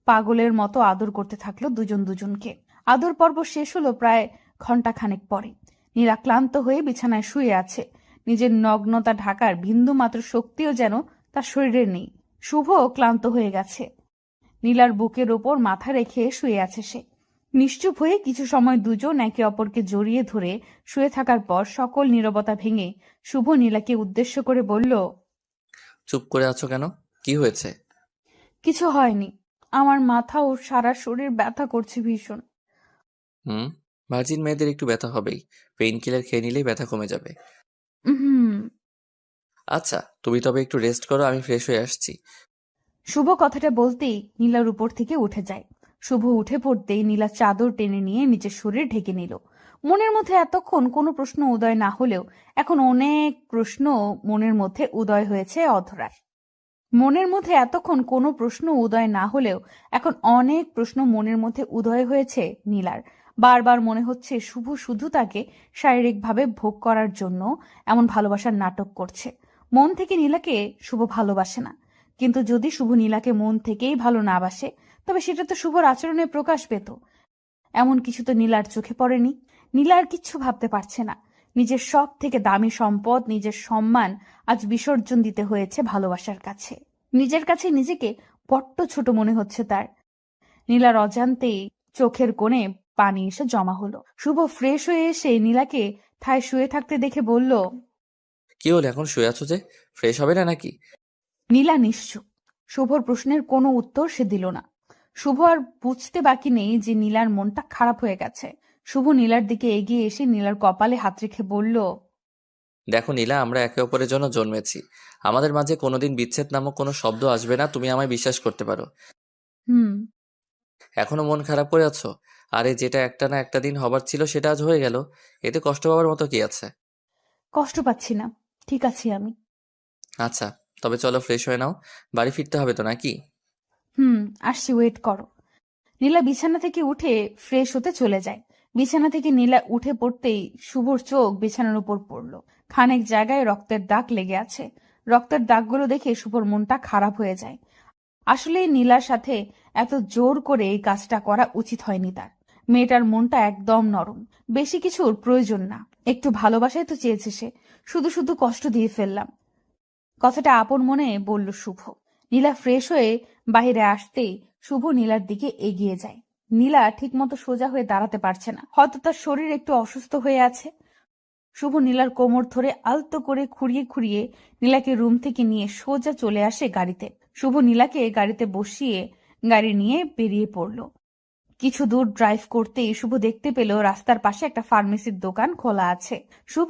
পাগলের মতো আদর করতে থাকলো দুজন দুজনকে। আদর পর্ব শেষ হলো প্রায় ঘন্টাখানেক পরে। নীলা ক্লান্ত হয়ে বিছানায় শুয়ে আছে। নিজের নগ্নতা ঢাকার বিন্দু মাত্র শক্তিও যেন তার শরীরে নেই। শুভ ক্লান্ত হয়ে গেছে। নীলার বুকের ওপর মাথা রেখে শুয়ে আছে সে। নিশ্চুপ হয়ে কিছু সময় দুজন একে অপরকে জড়িয়ে ধরে শুয়ে থাকার পর সকল নীরবতা ভেঙে শুভ নীলাকে উদ্দেশ্য করে বলল, চুপ করে আছো কেন? কি হয়েছে? কিছু হয়নি। আমার মাথা ও সারা শরীর ব্যথা করছে ভীষণ। হুম, ভার্জিন মেয়েদের একটু ব্যথা হবেই। পেইন কিলার খেয়ে নিলেই ব্যথা কমে যাবে। হুম। আচ্ছা, তুমি তবে একটু রেস্ট করো, আমি ফ্রেশ হয়ে আসছি। শুভ কথাটা বলতেই নীলার উপর থেকে উঠে যায়। শুভ উঠে পড়তেই নীলা চাদর টেনে নিয়ে নিজের শরীর ঢেকে নিল। মনের মধ্যে এতক্ষণ কোনো প্রশ্ন উদয় না হলেও এখন অনেক প্রশ্ন মনের মধ্যে উদয় হয়েছে অধরার। মনের মধ্যে এতক্ষণ কোনো প্রশ্ন উদয় না হলেও এখন অনেক প্রশ্ন মনের মধ্যে উদয় হয়েছে নীলার। বারবার মনে হচ্ছে শুভ শুধু তাকে শারীরিকভাবে ভোগ করার জন্য এমন ভালোবাসার নাটক করছে। মন থেকে নীলাকে শুভ ভালোবাসে না। কিন্তু যদি শুভ নীলাকে মন থেকেই ভালো না বাসে তবে সেটা তো শুভর আচরণে প্রকাশ পেত। এমন কিছু তো নীলার চোখে পড়েনি। নীলা আর কিচ্ছু ভাবতে পারছে না। নিজের সব থেকে দামি সম্পদ, নিজের সম্মান আজ বিসর্জন দিতে হয়েছে ভালোবাসার কাছে। নিজের কাছে নিজেকে বড্ড ছোট মনে হচ্ছে তার। নীলার অজান্তেই চোখের কোণে পানি এসে জমা হলো। শুভ ফ্রেশ হয়ে এসে নীলাকে ঠায় শুয়ে থাকতে দেখে বলল, কি হলো, এখন শুয়ে আছো যে? ফ্রেশ হবে না নাকি? নীলা নিশ্চুপ। শুভর প্রশ্নের কোনো উত্তর সে দিল না। শুভ আর বুঝতে বাকি নেই যে নীলার মনটা খারাপ হয়ে গেছে। শুভ নীলার দিকে এগিয়ে এসে নীলার কপালে হাত রেখে বলল, দেখো নীলা, আমরা একে অপরের জন্য জন্মেছি। আমাদের মাঝে কোনোদিন বিচ্ছেদ নামক কোনো শব্দ আসবে না, তুমি আমায় বিশ্বাস করতে পারো। হুম। এখনো মন খারাপ করে আছো? আরে যেটা একটা না একটা দিন হবার ছিল সেটা আজ হয়ে গেল, এতে কষ্ট পাওয়ার মতো কি আছে? কষ্ট পাচ্ছি না, ঠিক আছি আমি। আচ্ছা, তবে চলো ফ্রেশ হয়ে নাও, বাড়ি ফিরতে হবে তো নাকি? আসছি, ওয়েট করো। নীলা বিছানা থেকে উঠে ফ্রেশ হতে চলে যায়। বিছানা থেকে নীলা উঠে পড়তেই শুভর চোখ বিছানার উপর পড়ল। খানেক জায়গায় রক্তের দাগ লেগে আছে। রক্তের দাগগুলো দেখে শুভর মনটা খারাপ হয়ে যায়। আসলে নীলার সাথে এত জোর করে এই কাজটা করা উচিত হয়নি তার। মেয়েটার মনটা একদম নরম, বেশি কিছুর প্রয়োজন না। একটু ভালোবাসাই তো চেয়েছে সে, শুধু শুধু কষ্ট দিয়ে ফেললাম। কথাটা আপন মনে বলল শুভ। নীলা ফ্রেশ হয়ে বাইরে আসতেই শুভ নীলার দিকে এগিয়ে যায়। নীলা ঠিকমতো সোজা হয়ে দাঁড়াতে পারছে না, হয়তো তার শরীর একটু অসুস্থ হয়ে আছে। শুভ নীলার কোমর ধরে আলতো করে খুঁড়িয়ে খুঁড়িয়ে নীলাকে রুম থেকে নিয়ে সোজা চলে আসে গাড়িতে। শুভ নীলাকে গাড়িতে বসিয়ে গাড়ি নিয়ে বেরিয়ে পড়ল। কিছু দূর ড্রাইভ করতেই শুভ দেখতে পেল রাস্তার পাশে একটা ফার্মেসির দোকান খোলা আছে। শুভ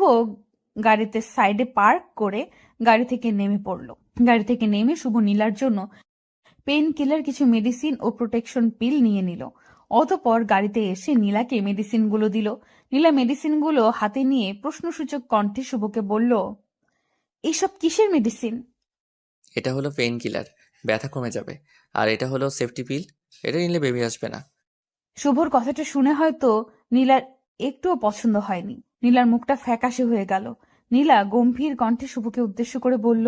গাড়িতে সাইডে পার্ক করে গাড়ি থেকে নেমে পড়ল। গাড়ি থেকে নেমে শুভ নীলার জন্য পেইন কিলার, কিছু মেডিসিন ও প্রোটেকশন পিল নিয়ে নিল। অতঃপর গাড়িতে এসে নীলাকে মেডিসিনগুলো দিল। নীলা মেডিসিনগুলো হাতে নিয়ে প্রশ্নসূচক কণ্ঠে শুভকে বলল, এইসব কিসের মেডিসিন? এটা হলো পেইন কিলার, ব্যথা কমে যাবে। আর এটা হলো সেফটি পিল, এটা নিলে বেবি আসবে না। শুভর কথাটা শুনে হয়তো নীলার একটুও পছন্দ হয়নি। নীলার মুখটা ফ্যাকাশে হয়ে গেল। নীলা গম্ভীর কণ্ঠে শুভকে উদ্দেশ্য করে বলল,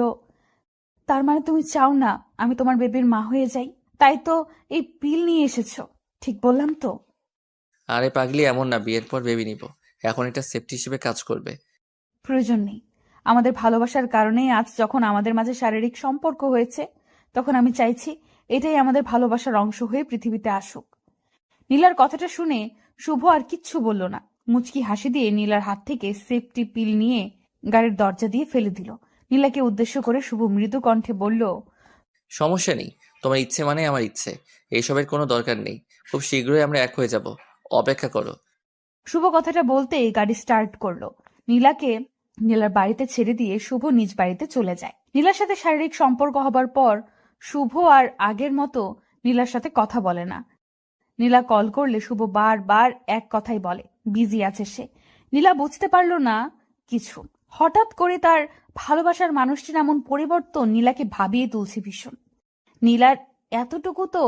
তার মানে তুমি চাও না আমি তোমার বেবির মা হয়ে যাই? তাই তো এই পিল নিয়ে এসেছো, ঠিক বললাম তো? আরে পাগলি, এমন না, বিয়ের পর বেবি নিব। এখন এটা সেফটি হিসেবে কাজ করবে। প্রয়োজন নেই। আমাদের ভালোবাসার কারণেই আজ যখন আমাদের মাঝে শারীরিক সম্পর্ক হয়েছে, তখন আমি চাইছি এটাই আমাদের ভালোবাসার অংশ হয়ে পৃথিবীতে আসুক। নীলার কথাটা শুনে শুভ আর কিচ্ছু বলল না। মুচকি হাসি দিয়ে নীলার হাত থেকে সেফটি পিল নিয়ে গাড়ির দরজা দিয়ে ফেলে দিল। নীলাকে উদ্দেশ্য করে শুভ মৃদু কণ্ঠে বলল, সমস্যা নেই, তোমার ইচ্ছে মানে আমার ইচ্ছে, এইসবের কোনো দরকার নেই। খুব শীঘ্রই আমরা এক হয়ে যাব, অপেক্ষা করো। শুভ কথাটা বলতেই গাড়ি স্টার্ট করলো। নীলাকে নীলার বাড়িতে ছেড়ে দিয়ে শুভ নিজ বাড়িতে চলে যায়। নীলার সাথে শারীরিক সম্পর্ক হবার পর শুভ আর আগের মতো নীলার সাথে কথা বলে না। নীলা কল করলে শুভ বারবার এক কথাই বলে, বিজি আছে সে। নীলা বুঝতে পারল না কিছু। হঠাৎ করে তার ভালোবাসার মানুষটির এমন পরিবর্তন নীলাকে ভাবিয়ে তুলছে ভীষণ। নীলার এতটুকু তো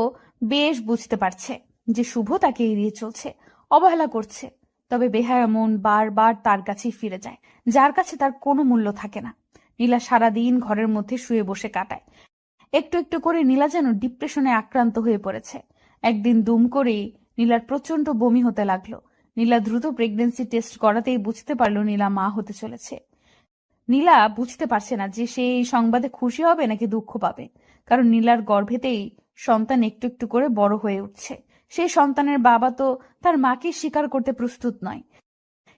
বেশ বুঝতে পারছে যে শুভ তাকে এড়িয়ে চলছে, অবহেলা করছে। তবে বেহায়া মন বারবার তার কাছেই ফিরে যায়, যার কাছে তার কোনো মূল্য থাকে না। নীলা সারাদিন ঘরের মধ্যে শুয়ে বসে কাটায়। একটু একটু করে নীলা যেন ডিপ্রেশনে আক্রান্ত হয়ে পড়েছে। একদিন দুম করেই নীলার প্রচন্ড বমি হতে লাগলো। নীলা দ্রুত প্রেগন্যান্সি টেস্ট করাতেই বুঝতে পারলো নীলা মা হতে চলেছে। নীলা বুঝতে পারছে না যে সে এই সংবাদে খুশি হবে নাকি দুঃখ পাবে, কারণ নীলার গর্ভেতেই সন্তান একটু একটু করে বড় হয়ে উঠছে। সেই সন্তানের বাবা তো তার মাকে স্বীকার করতে প্রস্তুত নয়,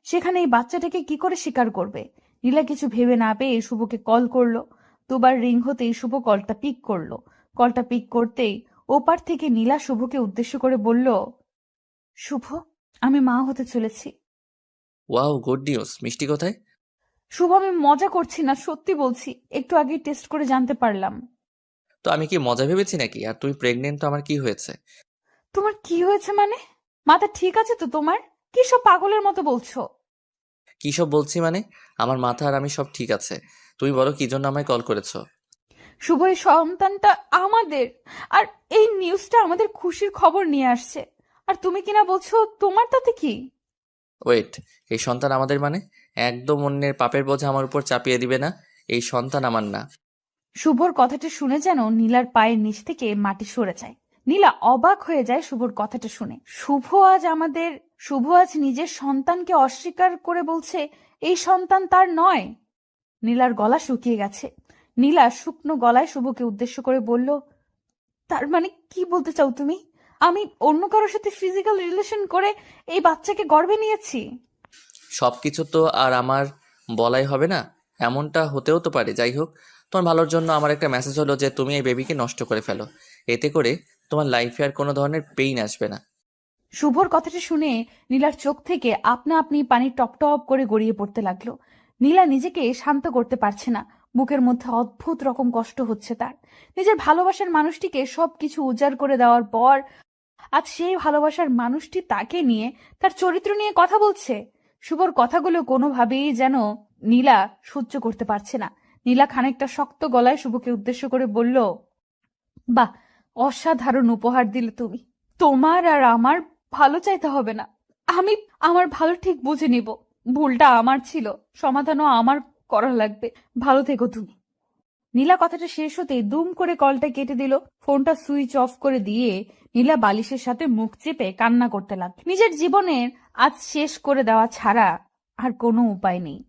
সেখানে এই বাচ্চাটাকে কি করে স্বীকার করবে? নীলা কিছু ভেবে না পেয়ে শুভকে কল করলো। দুবার রিং হতেই শুভ কলটা পিক করলো। কলটা পিক করতেই ওপার থেকে নীলা শুভকে উদ্দেশ্য করে বলল, শুভ, আমি মা হতে চলেছি। Wow, good news. মিষ্টি কোথায়? শুভ, আমি মজা করছি না, সত্যি বলছি। একটু আগে টেস্ট করে জানতে পারলাম। তো আমি কি মজা ভেবেছি নাকি? আর তুমি প্রেগনেন্ট, তো আমার কি হয়েছে? তোমার কি হয়েছে মানে? মাথা ঠিক আছে তো তোমার? কি সব পাগলের মতো বলছো? কি সব বলছি মানে? আমার মাথা আর আমি সব ঠিক আছে। তুমি বলো কি জন্য আমায় কল করেছো? শুভ, এই সন্তানটা আমাদের, আর এই নিউজটা আমাদের খুশির খবর নিয়ে আসছে। আর তুমি কিনা বলছো তোমার তাতে কি? ওয়েট, এই সন্তান আমাদের মানে? একদম অন্যের পাপের বোঝা আমার উপর চাপিয়ে দিবে না। এই সন্তান আমার না। শুভর কথাটা শুনে যেন নীলার পায়ের নিচ থেকে মাটি সরে যায়। নীলা অবাক হয়ে যায় শুভর কথাটা শুনে। শুভ আজ নিজের সন্তানকে অস্বীকার করে বলছে এই সন্তান তার নয়। নীলার গলা শুকিয়ে গেছে। নীলা শুকনো গলায় শুভকে উদ্দেশ্য করে বলল, তার মানে কি বলতে চাও তুমি? আমি অন্য কারোর সাথে ফিজিক্যাল রিলেশন করে এই বাচ্চাকে গর্ভে নিয়েছি? সবকিছু তো আর আমার বলাই হবে না, এমনটা হতেও তো পারে। যাই হোক, তোমার ভালোর জন্য আমার একটা মেসেজ হলো যে তুমি এই বেবিকে নষ্ট করে ফেলো। এতে করে তোমার লাইফে আর কোনো ধরনের পেইন আসবে না। শুভর কথাটা শুনে নীলার চোখ থেকে আপনা আপনি পানি টপ টপ করে গড়িয়ে পড়তে লাগলো। নীলা নিজেকে শান্ত করতে পারছে না। বুকের মধ্যে অদ্ভুত রকম কষ্ট হচ্ছে তার। নিজের ভালোবাসার মানুষটিকে সবকিছু উজাড় করে দেওয়ার পর আজ সেই ভালোবাসার মানুষটি তাকে নিয়ে, তার চরিত্র নিয়ে কথা বলছে। শুভর কথাগুলো কোনোভাবেই যেন নীলা সহ্য করতে পারছে না। নীলা খানিকটা শক্ত গলায় শুভকে উদ্দেশ্য করে বলল, বাহ, অসাধারণ উপহার দিলে তুমি। তোমার আর আমার ভালো চাইতে হবে না। আমি আমার ভালো ঠিক বুঝে নিব। ভুলটা আমার ছিল, সমাধানও আমার করা লাগবে। ভালো থেকো তুমি। নীলা কথাটা শেষ হতেই দুম করে কলটা কেটে দিল। ফোনটা সুইচ অফ করে দিয়ে নীলা বালিশের সাথে মুখ চেপে কান্না করতে লাগল। নিজের জীবনের আজ শেষ করে দেওয়া ছাড়া আর কোনো উপায় নেই।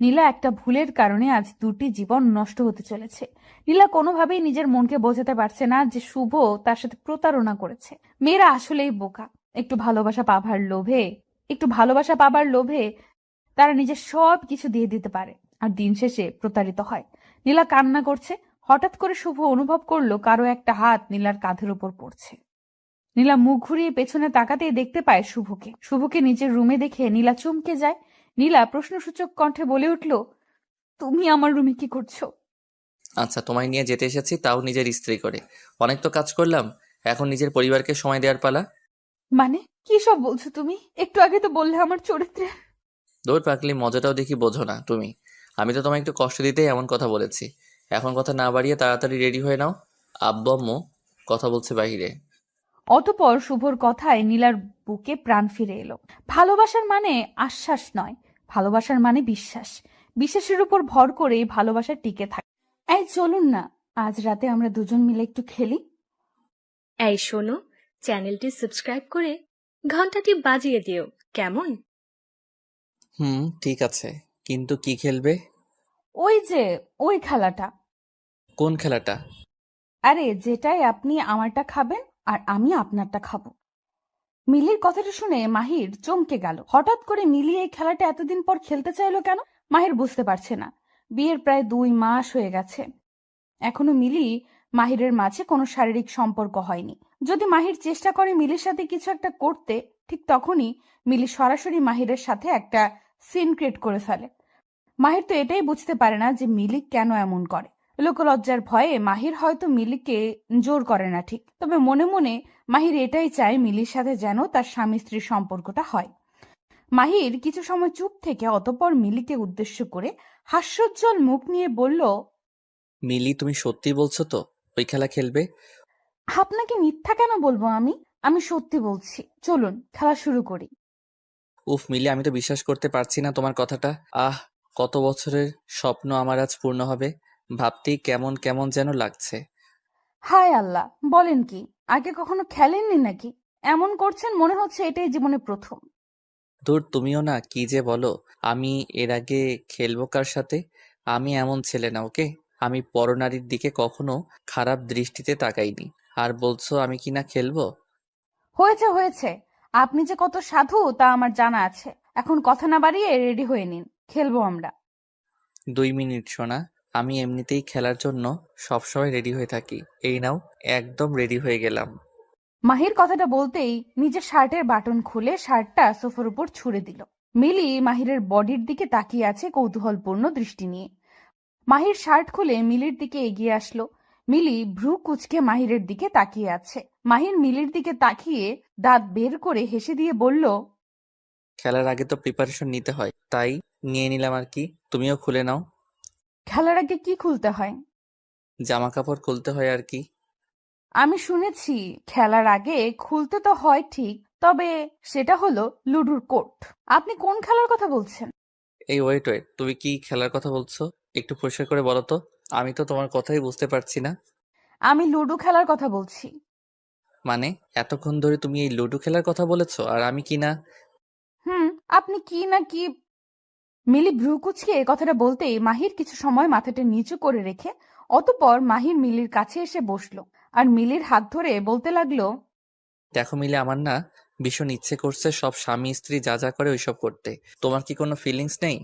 নীলা একটা ভুলের কারণে আজ দুটি জীবন নষ্ট হতে চলেছে। নীলা কোনোভাবেই নিজের মনকে বোঝাতে পারছে না যে শুভ তার সাথে প্রতারণা করেছে। মেয়েরা আসলেই বোকা। একটু ভালোবাসা পাবার লোভে তারা নিজের সব কিছু দিয়ে দিতে পারে, আর দিন শেষে প্রতারিত হয়। নীলা কান্না করছে। হঠাৎ করে শুভ অনুভব করলো কারো একটা হাত নীলার কাঁধের উপর পড়ছে। নীলা মুখ ঘুরিয়ে পেছনে তাকাতেই দেখতে পায় শুভকে নিজের রুমে দেখে নীলা চমকে যায়। নীলা প্রশ্নসূচক কণ্ঠে বলে উঠল, তুমি আমার রুমে কি করছো? আচ্ছা, তোমায় নিয়ে যেতে এসেছি, তাও নিজের স্ত্রী করে। অনেক তো কাজ করলাম, এখন নিজের পরিবারকে সময় দেওয়ার পালা। মানে কি সব বলছো তুমি? একটু আগে তো বললে আমার চরিত্রে। দৌড় পাকলি, মজাটাও দেখি বোঝো না তুমি। আমি তো তোমায় একটু কষ্ট দিতেই এমন কথা বলেছি। এখন কথা না বাড়িয়ে তাড়াতাড়ি রেডি হয়ে নাও, আব্বু আম্মু কথা বলছে বাহিরে। অতঃপর শুভর কথায় নীলার বুকে প্রাণ ফিরে এলো। ভালোবাসার মানে আশ্বাস নয়, ভালোবাসার মানে বিশ্বাস। বিশ্বাসের উপর ভর করে ভালোবাসা টিকে থাকে। এই চলুন না, আজ রাতে আমরা দুজন মিলে একটু খেলি। এই শোনো, চ্যানেলটি সাবস্ক্রাইব করে ঘন্টাটি বাজিয়ে দিও, কেমন? ঠিক আছে, কিন্তু কি খেলবে? ওই খেলাটা। কোন খেলাটা? আরে যেটাই আপনি আমারটা খাবেন আর আমি আপনারটা খাবো। মিলির কথাটা শুনে মাহির চমকে গেল। হঠাৎ করে মিলি এই খেলাটা এতদিন পর খেলতে চাইলো কেন? মাহির বুঝতে পারছে না। বিয়ের প্রায় 2 মাস হয়ে গেছে, এখনো মিলি মাহিরের মাঝে কোনো শারীরিক সম্পর্ক হয়নি। যদি মাহির চেষ্টা করে মিলির সাথে কিছু একটা করতে, ঠিক তখনই মিলি সরাসরি মাহিরের সাথে একটা সিন ক্রিয়েট করে ফেলে। মাহির তো এটাই বুঝতে পারে না যে মিলি কেন এমন করে। লোকলজ্জার ভয়ে মাহির হয়তো মিলিকে জোর করে না ঠিক, তবে মনে মনে মাহির এটাই চায় মিলির সাথে যেন তার স্বামী স্ত্রীর সম্পর্কটা হয়। মাহির কিছু সময় চুপ থেকে অতঃপর মিলিকে উদ্দেশ্য করে হাস্যোজ্জ্বল মুখ নিয়ে বলল, মিলি, তুমি সত্যি বলছো তো ওই খেলা খেলবে? আপনাকে মিথ্যা কেন বলবো আমি? আমি সত্যি বলছি, চলুন খেলা শুরু করি। উফ মিলি, আমি তো বিশ্বাস করতে পারছি না তোমার কথাটা। আহ, কত বছরের স্বপ্ন আমার আজ পূর্ণ হবে, ভাবতেই কেমন কেমন যেন লাগছে। হায় আল্লাহ, বলেন কি? আগে কখনো খেলেননি নাকি? এমন করছেন মনে হচ্ছে এটাই জীবনে প্রথম। ধুর, তুমিও না কি যে বলো। আমি এর আগে খেলবো কার সাথে? আমি এমন ছেলে না, ওকে। আমি পরনারীর দিকে কখনো খারাপ দৃষ্টিতে তাকাইনি। আর বলছো আমি কি না খেলবো? হয়েছে হয়েছে, আপনি যে কত সাধু তা আমার জানা আছে। এখন কথা না বাড়িয়ে রেডি হয়ে নিন, খেলবো আমরা। 2 মিনিট সোনা, আমি এমনিতেই খেলার জন্য সবসময় রেডি হয়ে থাকি। এই নাও, একদম রেডি হয়ে গেলাম। মাহির কথাটা বলতেই নিজের শার্টের বাটন খুলে শার্টটা সোফার উপর ছুঁড়ে দিল। মিলি মাহিরের বডির দিকে তাকিয়ে আছে কৌতূহলপূর্ণ দৃষ্টি নিয়ে। মাহির শার্ট খুলে মিলির দিকে এগিয়ে আসলো। মিলি ভ্রু কুঁচকে মাহিরের দিকে তাকিয়ে আছে। মাহির মিলির দিকে তাকিয়ে দাঁত বের করে হেসে দিয়ে বলল, খেলার আগে তো প্রিপারেশন নিতে হয়, তাই নিয়ে নিলাম আর কি। তুমিও খুলে নাও। খেলার আগে কি খুলতে হয়? জামা কাপড় খুলতে হয় আর কি। আমি শুনেছি খেলার আগে খুলতে তো হয় ঠিক, তবে সেটা হলো লুডুর কোর্ট। আপনি কোন খেলার কথা বলছেন? এই ওয়েট ওয়েট, তুমি কি খেলার কথা বলছো? একটু পরিষ্কার করে বলো তো। আমি তো তোমার কথাই বুঝতে পারছি না। আমি লুডো খেলার কথা বলছি। মানে, এতক্ষণ ধরে তুমি এই লুডো খেলার কথা বলেছো আর আমি কি না? হুম, আপনি কি না কি। মিলি ভ্রু কুঁচকে এ কথাটা বলতেই মাহির কিছু সময় মাথাটা নিচু করে রেখে অতঃপর মাহির মিলির কাছে এসে বসলো আর মিলির হাত ধরে বলতে লাগলো, দেখো মিলে, আমার না ভীষণ ইচ্ছে করছে সব স্বামী স্ত্রী যা যা করে ওইসব করতে। তোমার কি কোনো ফিলিংস নেই?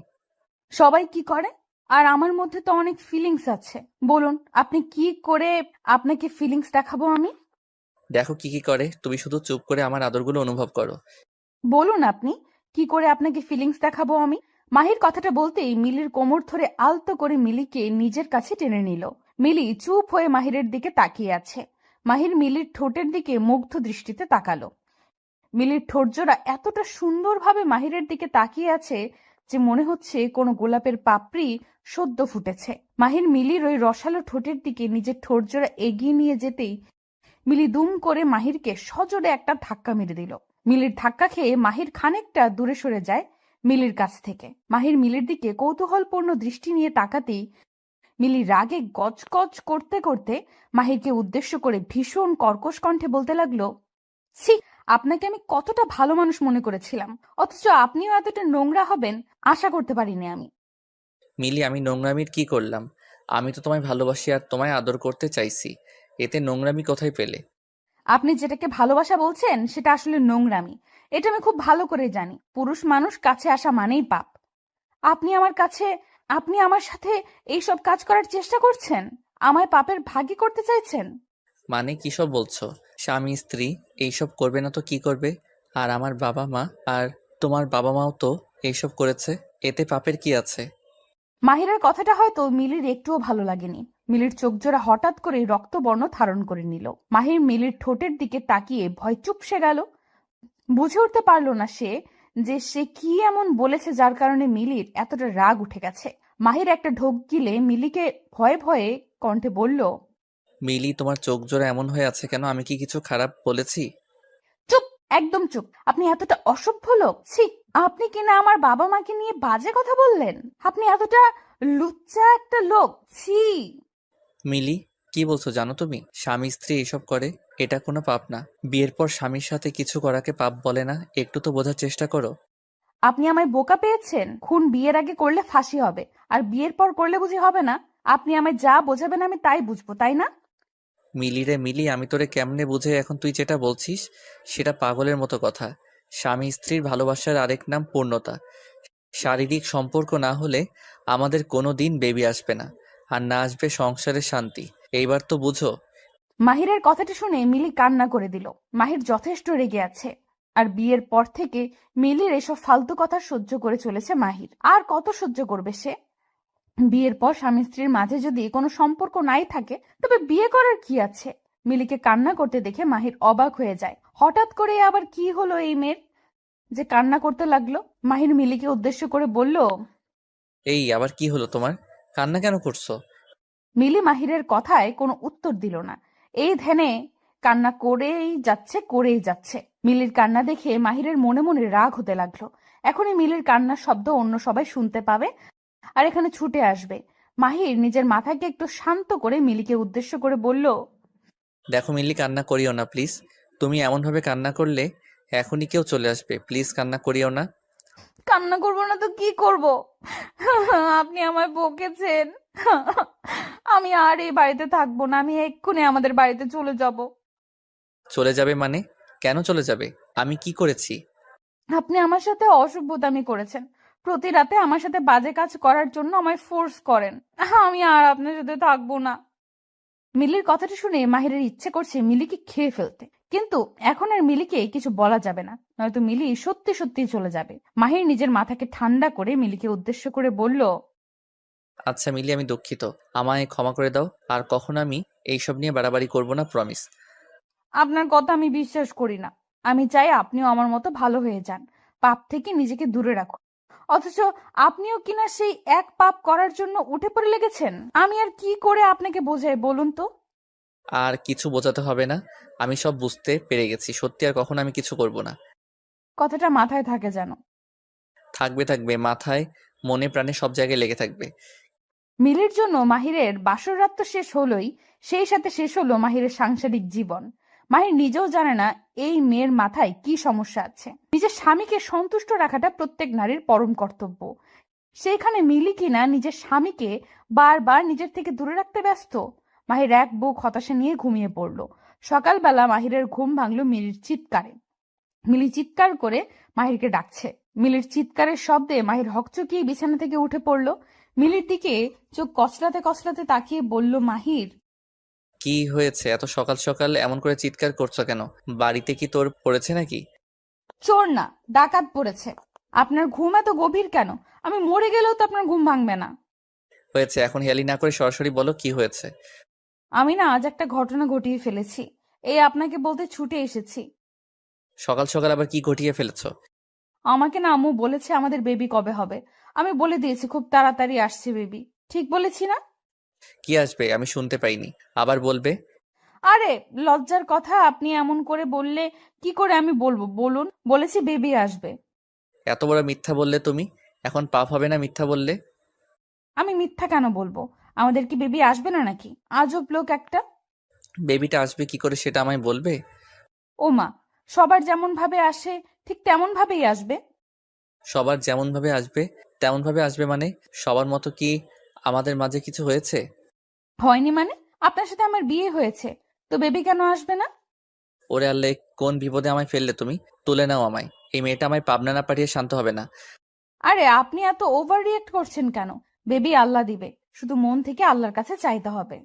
সবাই কি করে, আর আমার মধ্যে তো অনেক ফিলিংস আছে। বলুন আপনি কি করে আপনাকে ফিলিংস দেখাবো আমি? দেখো কি কি করে, তুমি শুধু চুপ করে আমার আদরগুলো অনুভব করো। বলুন আপনি কি করে আপনাকে ফিলিংস দেখাবো আমি? মাহির কথাটা বলতেই মিলির কোমর ধরে আলতো করে মিলিকে নিজের কাছে টেনে নিল। মিলি চুপ হয়ে মাহিরের দিকে তাকিয়ে আছে। মাহির মিলির ঠোঁটের দিকে মুগ্ধ দৃষ্টিতে তাকালো। মিলির ঠোঁটজোড়া এতটা সুন্দরভাবে মাহিরের দিকে তাকিয়ে আছে যে মনে হচ্ছে কোনো গোলাপের পাপড়ি সদ্য ফুটেছে। মাহির মিলির ওই রসালো ঠোঁটের দিকে নিজের ঠোঁটজোড়া এগিয়ে নিয়ে যেতেই মিলি দুম করে মাহিরকে সজোরে একটা ধাক্কা মেরে দিল। মিলির ধাক্কা খেয়ে মাহির খানিকটা দূরে সরে যায় মিলির কাছ থেকে। মাহির মিলির দিকে কৌতূহলপূর্ণ দৃষ্টি নিয়ে তাকাতেই মিলি রাগে গজগজ করতে করতে মাহিরকে উদ্দেশ্য করে ভীষণ কর্কশ কণ্ঠে বলতে লাগলো, ছি, আপনাকে আমি কতটা ভালো মানুষ মনে করেছিলাম, অথচ আপনিও এতটা নোংরা হবেন আশা করতে পারিনি আমি। মিলি, আমি নোংরামির কি করলাম? আমি তো তোমায় ভালোবাসি আর তোমায় আদর করতে চাইছি। এতে নোংরামি কোথায় পেলে? আপনি যেটাকে ভালোবাসা বলছেন সেটা আসলে নোংরামি। এটা আমি খুব ভালো করে জানি। পুরুষ মানুষ কাছে আসা মানেই পাপ। আপনি আমার কাছে, আপনি আমার সাথে এইসব কাজ করার চেষ্টা করছেন, আমায় পাপের ভাগী করতে চাইছেন। মানে কি সব বলছো? স্বামী স্ত্রী এইসব করবে না তো কি করবে? আর আমার বাবা মা আর তোমার বাবা মাও তো এইসব করেছে। এতে পাপের কি আছে? মাহিরের কথাটা হয়তো মিলির একটুও ভালো লাগেনি। মিলির চোখজোড়া হঠাৎ করে রক্তবর্ণ ধারণ করে নিল। মাহির মিলির ঠোঁটের দিকে তাকিয়ে ভয় চুপসে গেল। বুঝে উঠতে পারলো না যে সে কি এমন বলেছে যার কারণে মিলির এতটা রাগ উঠে গেছে। মাহির একটা ঢোক গিলে মিলিকে ভয়ে ভয়ে কণ্ঠে বলল, মিলি, তোমার চোখ জোড়া এমন হয়ে আছে কেন? আমি কি কিছু খারাপ বলেছি? চুপ, একদম চুপ। আপনি এতটা অসভ্য লোক, ছি। আপনি কিনা আমার বাবা মাকে নিয়ে বাজে কথা বললেন। আপনি এতটা লুচ্চা একটা লোক, ছি। মিলি, কি বলছো জানো তুমি? স্বামী স্ত্রী এইসব করে, এটা কোনো পাপ না। বিয়ের পর স্বামীর সাথে কিছু করাকে পাপ বলে না, একটু তো বোঝার চেষ্টা করো। আপনি আমায় বোকা পেয়েছেন। খুন বিয়ের আগে করলে ফাঁসি হবে, আর বিয়ের পর করলে বুঝি হবে না? আপনি আমায় যা বোঝাবেন আমি তাই বুঝবো, তাই না? মিলি রে মিলি, আমি তোরে কেমনে বুঝে? এখন তুই যেটা বলছিস সেটা পাগলের মতো কথা। স্বামী স্ত্রীর ভালোবাসার আরেক নাম পূর্ণতা। শারীরিক সম্পর্ক না হলে আমাদের কোনো দিন বেবি আসবে না, আর না আসবে সংসারের শান্তি। এইবার তো বুঝো। মাহিরের কথাটা শুনে মিলি কান্না করে দিল। মাহির যথেষ্ট রেগে আছে। আর বিয়ের পর থেকে মিলির এসব ফালতু কথা সহ্য করে চলেছে মাহির। আর কত সহ্য করবে সে? বিয়ের পর স্বামী স্ত্রীর মাঝে যদি কোনো সম্পর্ক নাই থাকে তবে বিয়ে করার কি আছে? মিলিকে কান্না করতে দেখে মাহির অবাক হয়ে যায়। হঠাৎ করে আবার কি হলো এই মেয়ের যে কান্না করতে লাগলো? মাহির মিলিকে উদ্দেশ্য করে বলল। এই আবার কি হলো তোমার? কান্না কেন করছো? মিলি মাহিরের কথায় কোনো উত্তর দিল না। এই ধ্যানে কান্না করেই যাচ্ছে। মিলির কান্না দেখে মাহিরের মনে মনে রাগ হতে লাগলো। এখনই মিলির কান্নার শব্দ অন্য সবাই শুনতে পাবে আর এখানে ছুটে আসবে। মাহির নিজের মাথাকে একটু শান্ত করে মিলিকে উদ্দেশ্য করে বলল। দেখো মিলি, কান্না করিও না প্লিজ। তুমি এমনভাবে কান্না করলে এখনই কেউ চলে আসবে। প্লিজ কান্না করিও না। কান্না করবো না তো কি করব? আপনি আমায় বকেছেন। আমি আর এই বাড়িতে থাকবো না। আমি এক্ষুনি আমাদের বাড়িতে চলে যাব। চলে যাবে মানে? কেন চলে যাবে? আমি কি করেছি? আপনি আমার সাথে অসভ্যতামি করেছেন। প্রতি রাতে আমার সাথে বাজে কাজ করার জন্য আমায় ফোর্স করেন। আমি আর আপনার সাথে থাকবো না। মিলির কথাটা শুনে মাহিরের ইচ্ছে করছে মিলিকে খেয়ে ফেলতে, কিন্তু এখন আর মিলিকে কিছু বলা যাবে না, নয়তো মিলি সত্যি সত্যি চলে যাবে। মাহির নিজের মাথাকে ঠান্ডা করে মিলিকে উদ্দেশ্য করে বলল। আচ্ছা মিলি, আমি দুঃখিত। আমায় ক্ষমা করে দাও। আর কখনো আমি এইসব নিয়ে বাড়াবাড়ি করব না, প্রমিস। আপনার কথা আমি বিশ্বাস করি না। আমি চাই আপনিও আমার মতো ভালো হয়ে যান, পাপ থেকে নিজেকে দূরে রাখুন। অথচ আপনিও কিনা সেই এক পাপ করার জন্য উঠে পড়ে লেগেছেন। আমি আর কি করে আপনাকে বোঝাই বলুন তো? আর কিছু বোঝাতে হবে না, আমি সব বুঝতে পেরে গেছি। সত্যি আর কখনো আমি কিছু করব না। কথাটা মাথায় থাকে যেন। থাকবে থাকবে, মাথায় মনে প্রাণে সব জায়গায় লেগে থাকবে। মিলির জন্য মাহিরের বাসর রাত তো শেষ হলোই, সেই সাথে শেষ হলো মাহিরের সাংসারিক জীবন। মাহির নিজেও জানে না এই মেয়ের মাথায় কি সমস্যা আছে। নিজের স্বামীকে সন্তুষ্ট রাখাটা প্রত্যেক নারীর পরম কর্তব্য। সেইখানে মিলি কিনা নিজের স্বামীকে বারবার নিজের থেকে দূরে রাখতে ব্যস্ত। মাহির এক বুক হতাশা নিয়ে ঘুমিয়ে পড়ল। সকালবেলা মাহিরের ঘুম ভাঙলো মিলির চিৎকারে। মিলি চিৎকার করে মাহিরকে ডাকছে। মিলির চিৎকারের শব্দে মাহির হকচকিয়ে বিছানা থেকে উঠে পড়ল। মিলির দিকে চোখ কচলাতে কচলাতে তাকিয়ে বলল, মাহির। কি হয়েছে? এত সকাল সকাল এমন করে চিৎকার করছো কেন? বাড়িতে কি তোর পড়েছে নাকি? চোর না, ডাকাত পড়েছে। আপনার ঘুম এত গভীর কেন? আমি মরে গেলেও তো আপনার ঘুম ভাঙবে না। হয়েছে, এখন হেয়ালি না করে সরাসরি বলো কি হয়েছে। আমি না আজ একটা ঘটনা ঘটিয়ে ফেলেছি, এই আপনাকে বলতে ছুটে এসেছি। সকাল সকাল আবার কি ঘটিয়ে ফেলেছো? আমাকে না আম্মু বলেছে আমাদের বেবি কবে হবে। আমি বলে দিয়েছি খুব তাড়াতাড়ি আসছে বেবি। ঠিক বলেছি না? কি আসবে? আমি শুনতে পাইনি, আবার বলবে। আরে লজ্জার কথা, আপনি এমন করে বললে কি করে আমি বলবো বলুন? বলেছি বেবি আসবে। এত বড় মিথ্যা বললে তুমি। এখন পাপ হবে না মিথ্যা বললে? আমি মিথ্যা কেন বলবো? আমাদের কি বেবি আসবে না নাকি? আজব লোক একটা। বেবিটা আসবে কি করে সেটা আমায় বলবে? ও মা, সবার যেমন ভাবে আসে ঠিক তেমন ভাবেই আসবে। সবার যেমন ভাবে আসবে তেমন ভাবে আসবে মানে? সবার মতো কি আমাদের মাঝে কিছু হয়েছে? হয়নি মানে? আপনার সাথে আমার বিয়ে হয়েছে, তো বেবি কেন আসবে না? ওরে আল্লাহ, কোন বিপদে আমায় ফেললে তুমি! তুলে নাও আমায়। এই মেয়েটা আমায় পাবনা না পাঠিয়ে শান্ত হবে না। আরে আপনি এত ওভার রিয়েক্ট করছেন কেন? বেবি আল্লাহ দিবে, শুধু মন থেকে আল্লাহর কাছে চাইতে হবে।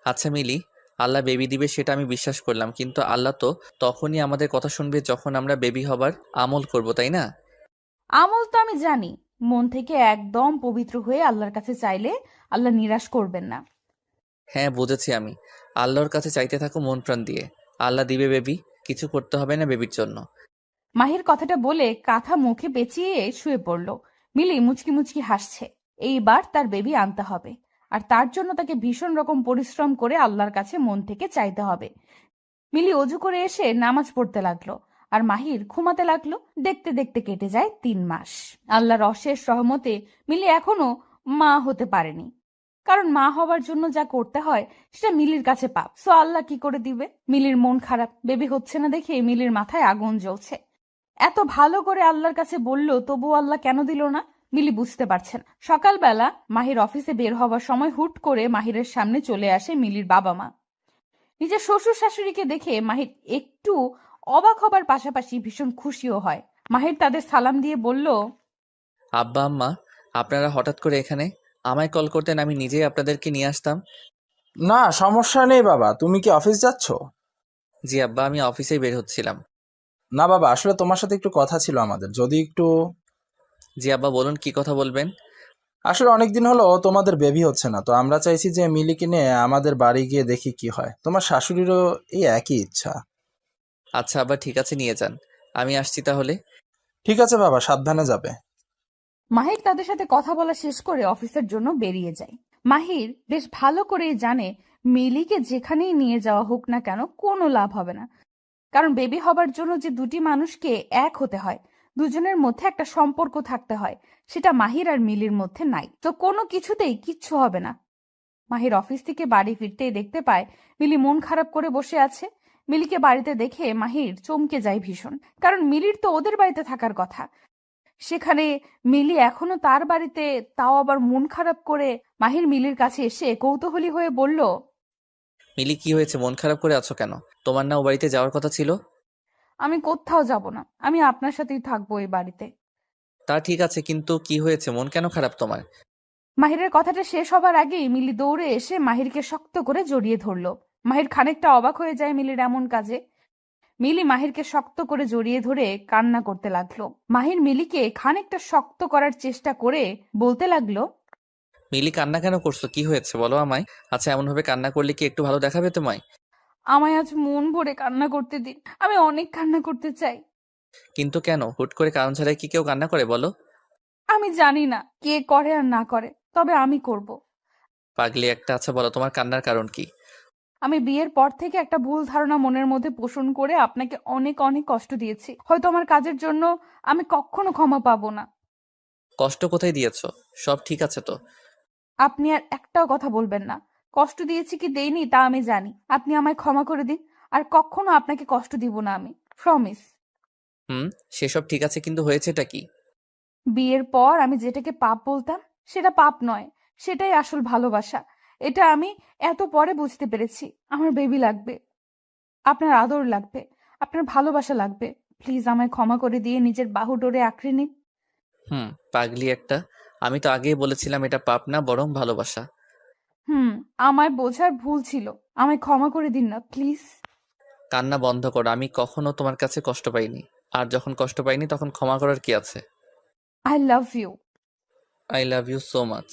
আচ্ছা মিলি, আল্লাহ বেবি দিবে সেটা আমি বিশ্বাস করলাম, কিন্তু আল্লাহ তো তখনই আমাদের কথা শুনবে যখন আমরা বেবি হবার আমল করব, তাই না? আমল তো আমি জানি। মন থেকে একদম পবিত্র হয়ে আল্লাহর কাছে চাইলে আল্লাহ নিরাশ করবেন না। হ্যাঁ বুঝেছি আমি। আল্লাহর কাছে চাইতে থাকো মন প্রাণ দিয়ে। আল্লাহ দিবে বেবি, কিছু করতে হবে না বেবির জন্য। মাহির কথাটা বলে কাঁথা মুখে পেঁচিয়ে শুয়ে পড়ল। মিলি মুচকি মুচকি হাসছে। এইবার তার বেবি আনতে হবে, আর তার জন্য তাকে ভীষণ রকম পরিশ্রম করে আল্লাহর কাছে মন থেকে চাইতে হবে। মিলি অজু করে এসে নামাজ পড়তে লাগলো, আর মাহির ঘুমাতে লাগলো। দেখতে দেখতে কেটে যায় 3 মাস। আল্লাহর অশেষ রহমতে মিলি এখনো মা হতে পারেনি, কারণ মা হবার জন্য যা করতে হয় সেটা মিলির কাছে পাপ। সো আল্লাহ কি করে দিবে? মিলির মন খারাপ, বেবি হচ্ছে না দেখে মিলির মাথায় আগুন জ্বলছে। এত ভালো করে আল্লাহর কাছে বলল, তবু আল্লাহ কেন দিল না? মিলি বুঝতে পারছেন। সকালবেলা মাহির অফিসে বের হবার সময় হুট করে মাহিরের সামনে চলে আসে মিলির বাবা মা। নিজের শ্বশুর শাশুড়িকে দেখে মাহির একটু অবাক হবার পাশাপাশি ভীষণ খুশিও হয়। মাহির তাদের সালাম দিয়ে বলল, আব্বা আম্মা, আপনারা হঠাৎ করে এখানে? আমায় কল করতেন, আমি নিজেই আপনাদেরকে নিয়ে আসতাম। না, সমস্যা নেই বাবা। তুমি কি অফিস যাচ্ছ? জি আব্বা, আমি অফিসেই বের হচ্ছিলাম। না বাবা, আসলে তোমার সাথে একটু কথা ছিল আমাদের, যদি একটু। জি আব্বা, বলুন কি কথা বলবেন। আসলে অনেকদিন হলো তোমাদের বেবি হচ্ছে না, তো আমরা চাইছি যে মিলিকে নিয়ে আমাদের বাড়ি গিয়ে দেখি কি হয়। তোমার শাশুড়িরও এই একই ইচ্ছা। আচ্ছা আব্বা, ঠিক আছে, নিয়ে যান। আমি আসছি তাহলে। ঠিক আছে বাবা, সাবধানে যাবে। মাহির তাদের সাথে কথা বলা শেষ করে অফিসের জন্য বেরিয়ে যায়। মাহির বেশ ভালো করেই জানে মিলিকে যেখানেই নিয়ে যাওয়া হোক না কেন কোনো লাভ হবে না, কারণ বেবি হবার জন্য যে দুটি মানুষকে এক হতে হয়, দুজনের মধ্যে একটা সম্পর্ক থাকতে হয়, সেটা মাহির আর মিলির মধ্যে নাই। তো কোনো কিছুতেই কিচ্ছু হবে না। মাহির অফিস থেকে বাড়ি ফিরতেই দেখতে পায় মিলি মন খারাপ করে বসে আছে। মিলিকে বাড়িতে দেখে মাহির চমকে যায় ভীষণ, কারণ মিলির তো ওদের বাড়িতে থাকার কথা, সেখানে মিলি এখনো তার বাড়িতে, তাও আবার মন খারাপ করে। মাহির মিলির কাছে এসে কৌতূহলী হয়ে বলল, মিলি, কি হয়েছে? মন খারাপ করে আছো কেন? তোমার না ও বাড়িতে যাওয়ার কথা ছিল? আমি কোথাও যাব না, আমি আপনার সাথেই থাকবো এই বাড়িতে। তা ঠিক আছে, কিন্তু কি হয়েছে? মন কেন খারাপ তোমার? মাহিরের কথাটা শেষ হবার আগেই মিলি দৌড়ে এসে মাহিরকে শক্ত করে জড়িয়ে ধরল। মাহির খানিকটা অবাক হয়ে যায় মিলির এমন কাজে। মিলি মাহিরকে শক্ত করে জড়িয়ে ধরে কান্না করতে লাগলো। মাহির মিলিকে খানিকটা শক্ত করার চেষ্টা করে বলতে লাগলো, মিলি, কান্না কেন করছো? কি হয়েছে বলো আমায়। আচ্ছা, এমন ভাবে কান্না করলে কি একটু ভালো দেখাবে তোমায়? আমায় আজ মন ভরে কান্না করতে দিন, আমি অনেক কান্না করতে চাই। কিন্তু কেন? হুট করে কারণ ছাড়াই কি কেউ কান্না করে বলো? আমি জানি না কে করে আর না করে, তবে আমি করব। পাগলি একটা। আচ্ছা বলো, তোমার কান্নার কারণ কি? আমি বিয়ের পর থেকে একটা ভুল ধারণা মনের মধ্যে পোষণ করে আপনাকে অনেক অনেক কষ্ট দিয়েছি। হয়তো আমার কাজের জন্য আমি কখনো ক্ষমা পাবো না। কষ্ট কোথায় দিয়েছো? সব ঠিক আছে তো? আপনি আর একটাও কথা বলবেন না। কষ্ট দিয়েছি কি দেইনি তা আমি জানি। আপনি আমায় ক্ষমা করে দিন, আর কখনো আপনাকে কষ্ট দিব না আমি, প্রমিস। হুম, সেসব ঠিক আছে, কিন্তু হয়েছেটা কি? বিয়ের পর আমি যেটাকে পাপ বলতাম সেটা পাপ নয়, সেটাই আসল ভালোবাসা। এটা আমি এত পরে বুঝতে পেরেছি। আমার বেবি লাগবে, আপনার আদর লাগবে, আপনার ভালোবাসা লাগবে। প্লিজ আমায় ক্ষমা করে দিয়ে নিজের বাহু ডোরে আঁকড়ে নিন। হুম, পাগলি একটা। আমি তো আগেই বলেছিলাম এটা পাপ না, বরং ভালোবাসা। হুম, আমায় বোঝার ভুল ছিল, আমায় ক্ষমা করে দিন না প্লিজ। কান্না বন্ধ করো। আমি কখনো তোমার কাছে কষ্ট পাইনি, আর যখন কষ্ট পাইনি তখন ক্ষমা করার কি আছে? I love you. I love you so much.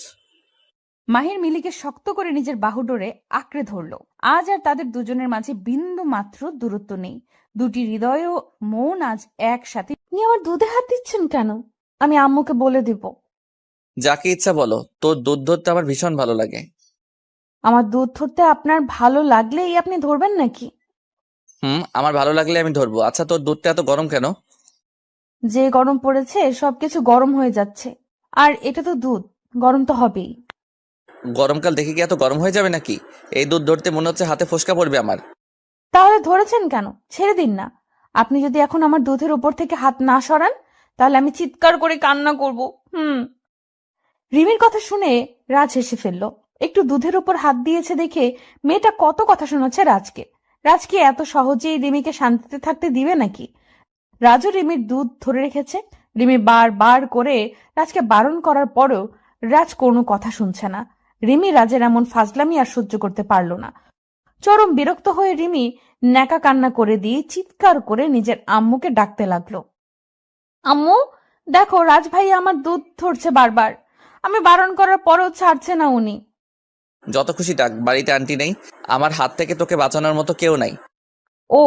Mahir মিলিকে শক্ত করে নিজের বাহু ডোরে আঁকড়ে ধরল। আজ আর তাদের দুজনের মাঝে বিন্দু মাত্র দূরত্ব নেই। দুটি হৃদয় ও মন আজ একসাথে। আপনি আমার দুধে হাত দিচ্ছেন কেন? আমি আম্মুকে বলে দিব। যাকে ইচ্ছা বলো, তোর দুধ ধরতে আমার ভীষণ ভালো লাগে। আমার দুধ ধরতে আপনার ভালো লাগলেই আপনি ধরবেন নাকি? হুম, আমার ভালো লাগলে আমি ধরবো। আচ্ছা, তোর দুধটা এত গরম কেন? যে গরম পড়েছে সবকিছু গরম হয়ে যাচ্ছে। আর এটা তো দুধ, গরম তো হবেই। গরমকাল দেখে কি এত গরম হয়ে যাবে নাকি? এই দুধ ধরতে মনে হচ্ছে হাতে ফোসকা পড়বে আমার। তাহলে ধরেছেন কেন? ছেড়ে দিন না। আপনি যদি এখন আমার দুধের উপর থেকে হাত না সরান, তাহলে আমি চিৎকার করে কান্না করব। হুম। রিমির কথা শুনে রাজ হেসে ফেলল। একটু দুধের উপর হাত দিয়েছে দেখে মেয়েটা কত কথা শোনাচ্ছে রাজকে। রাজ কি এত সহজেই রিমিকে শান্তিতে থাকতে দিবে নাকি? রাজও রিমির দুধ ধরে রেখেছে। রিমি বার করে রাজকে বারণ করার পরেও রাজ কোনো কথা শুনছে না। রিমি রাজের এমন ফাজলামি আর সহ্য করতে পারল না। চরম বিরক্ত হয়ে রিমি ন্যাকা কান্না করে দিয়ে চিৎকার করে নিজের আম্মুকে ডাকতে লাগলো। আম্মু, দেখো রাজ ভাই আমার দুধ ধরছে বারবার। আমি বারণ করার পরেও ছাড়ছে না উনি। যত খুশি ডাক, বাড়িতে আন্টি নেই, আমার হাত থেকে তোকে বাঁচানোর মতো কেউ নাই। ও,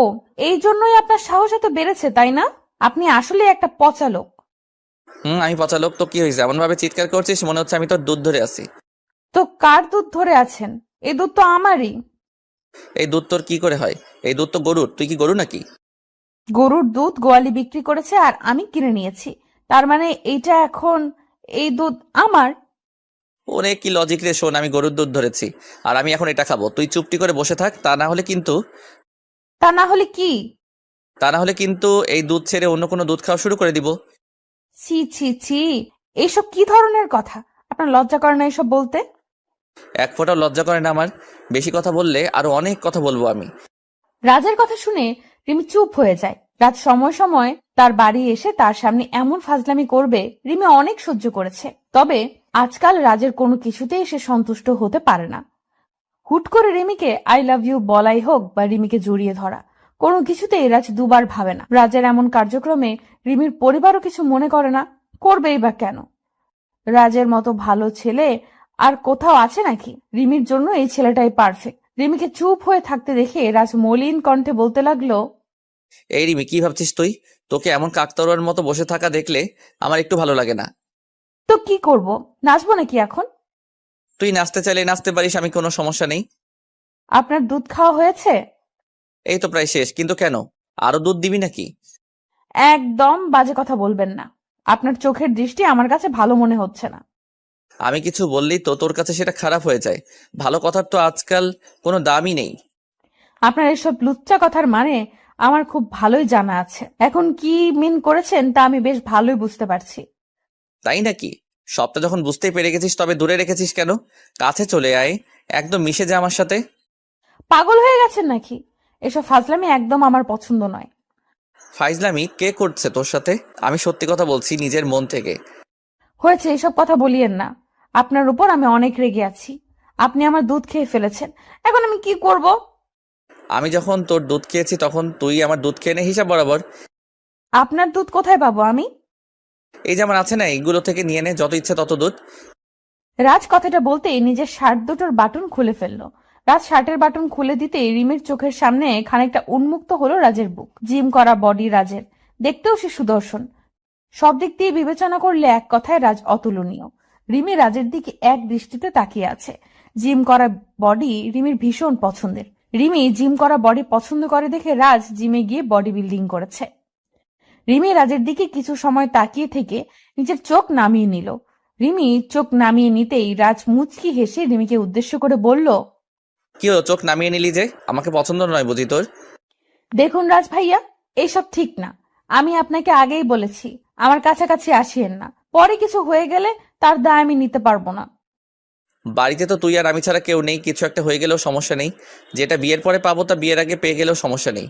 এই জন্যই আপনার সাহস এত বেড়েছে তাই না? আপনি আসলে একটা পচা লোক। হুম, আমি পচা লোক তো কি হয়েছে? এমন ভাবে চিৎকার করছিস মনে হচ্ছে আমি তোর দুধ ধরে আছি। তো কার দুধ ধরে আছেন? এই দুধ তো আমারই। এই দুধ তোর কি করে হয়? এই দুধ তো গরুর। তুই কি গরু নাকি? গরুর দুধ গোয়ালি বিক্রি করেছে আর আমি কিনে নিয়েছি, তার মানে এইটা এখন এই দুধ আমার। ওরে কি লজিক রে! শোন, আমি গরুর দুধ ধরেছি, আর আমি এখন এটা খাবো। তুই চুপটি করে বসে থাক, তা না হলে কিন্তু তা না হলে কি? এই দুধ ছেড়ে অন্য কোনো দুধ খাওয়া শুরু করে দিব। ছি ছি ছি, এইসব কি ধরনের কথা? আপনার লজ্জা করে না এসব বলতে? এক ফোঁটাও লজ্জা করে না আমার। বেশি কথা বললে আরো অনেক কথা বলবো আমি। রাজের কথা শুনে রিমি চুপ হয়ে যায়। রাজ সময় সময় তার বাড়ি এসে তার সামনে এমন ফাজলামি করবে রিমি অনেক সহ্য করেছে, তবে আজকাল রাজের কোনো কিছুতেই সে সন্তুষ্ট হতে পারে না। হুট করে রিমিকে আই লাভ ইউ বলাই হোক বা রিমিকে জড়িয়ে ধরা, কোনো কিছুতেই রাজ দুবার ভাবে না। রাজের এমন কার্যক্রমে রিমির পরিবারও কিছু মনে করে না, করবেই বা কেন? রাজের মতো ভালো ছেলে আর কোথাও আছে নাকি? রিমির জন্য এই ছেলেটাই পারফেক্ট। রিমিকে চুপ হয়ে থাকতে দেখে রাজ মলিন কণ্ঠে বলতে লাগলো, এই রিমি, কি ভাবছিস তুই? তোকে এমন কাকতাড়ুয়ার মতো বসে থাকা দেখলে আমার একটু ভালো লাগে না। তো কি করব, নাচবো নাকি এখন? তুই নাচতে চাইলে নাচতে পারিস, আমি কোনো সমস্যা নেই। আপনার দুধ খাওয়া হয়েছে? এই তো প্রায় শেষ, কিন্তু কেন? আরো দুধ দিবি নাকি? একদম বাজে কথা বলবেন না। আপনার চোখের দৃষ্টি আমার কাছে ভালো মনে হচ্ছে না। আমি কিছু বললি তো তোর কাছে সেটা খারাপ হয়ে যায়। ভালো কথার তো আজকাল কোনো দামই নেই। আপনার এসব লুচ্চা কথার মানে আমার খুব ভালোই জানা আছে। এখন কি মিন করেছেন তা আমি বেশ ভালোই বুঝতে পারছি। তাই নাকি? সবটা যখন বুঝতেই পেরে গেছিস তবে দূরে রেখেছিস কেন? কাছে চলে আয়, একদম মিশে যা আমার সাথে। পাগল হয়ে গেছেন নাকি? এসব ফাজলামি একদম আমার পছন্দ নয়। ফাইজলামি কে করছে তোর সাথে? আমি সত্যি কথা বলছি নিজের মন থেকে। হয়েছে, এসব কথা বলিয়েন না। আপনার উপর আমি অনেক রেগে আছি। আপনি আমার দুধ খেয়ে ফেলেছেন, এখন আমি কি করব? আমি যখন তোর দুধ খেয়েছি তখন তুই আমার দুধ খেয়ে নে হিসাব বরাবর। আপনার দুধ কোথায় পাবো আমি? এই যে আমার আছে না, এইগুলো থেকে নিয়ে নে, যত ইচ্ছে তত দুধ। রাজ কথাটা বলতেই নিজের শার্ট দুটোর বাটন খুলে ফেললো। রাজ শার্টের বাটন খুলে দিতেই রিমির চোখের সামনে খানিকটা উন্মুক্ত হলো রাজের বুক। জিম করা বডি রাজের, দেখতেও সে সুদর্শন। সব দিক দিয়ে বিবেচনা করলে এক কথায় রাজ অতুলনীয়। রিমি রাজের দিকে এক দৃষ্টিতে তাকিয়ে আছে। জিম করা বডি রিমির ভীষণ পছন্দের। রিমি জিম করা বডি পছন্দ করে দেখে রাজ জিমে গিয়ে বডি বিল্ডিং করেছে। রিমি রাজের দিকে কিছু সময় তাকিয়ে থেকে নিজের চোখ নামিয়ে নিল। রিমি চোখ নামিয়ে নিতেই রাজ মুচকি হেসে রিমিকে উদ্দেশ্য করে বলল, কি হলো, চোখ নামিয়ে নিলি যে? আমাকে পছন্দ নয় বুঝি তোর? দেখুন রাজ ভাইয়া, এইসব ঠিক না। আমি আপনাকে আগেই বলেছি আমার কাছাকাছি আসিয়েন না। পরে কিছু হয়ে গেলে তার দায় আমি নিতে পারবো না। বাড়িতে তো তুই আর আমি ছাড়া কেউ নেই, কিছু একটা হয়ে গেলেও সমস্যা নেই। যেটা বিয়ের পরে পাবো তা বিয়ের আগে পেয়ে গেলেও সমস্যা নেই।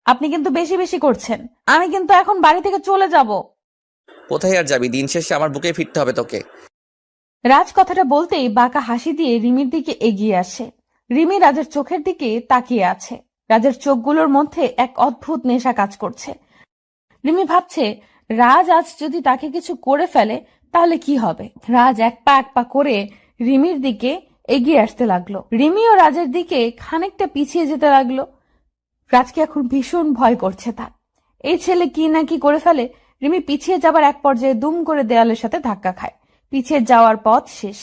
আপনি কিন্তু বেশি বেশি করছেন। আমি কিন্তু এখন বাড়ি থেকে চলে যাব। কোথায় আর যাবি? দিন শেষে আমার বুকে ফিরতে হবে তোকে। রাজ কথাটা বলতেই বাঁকা হাসি দিয়ে রিমির দিকে এগিয়ে আসে। রিমি রাজের চোখের দিকে তাকিয়ে আছে। রাজের চোখগুলোর মধ্যে এক অদ্ভুত নেশা কাজ করছে। রিমি ভাবছে, রাজ আজ যদি তাকে কিছু করে ফেলে তাহলে কি হবে। রাজ এক পা করে রিমির দিকে এগিয়ে আসতে লাগলো। রিমিও রাজের দিকে খানিকটা পিছিয়ে যেতে লাগলো। রাজকে এখন ভীষণ ভয় করছে তার। এই ছেলে কি না কি করে ফেলে। রিমি পিছিয়ে যাবার এক পর্যায়ে দুম করে দেয়ালের সাথে ধাক্কা খায়। পিছিয়ে যাওয়ার পথ শেষ।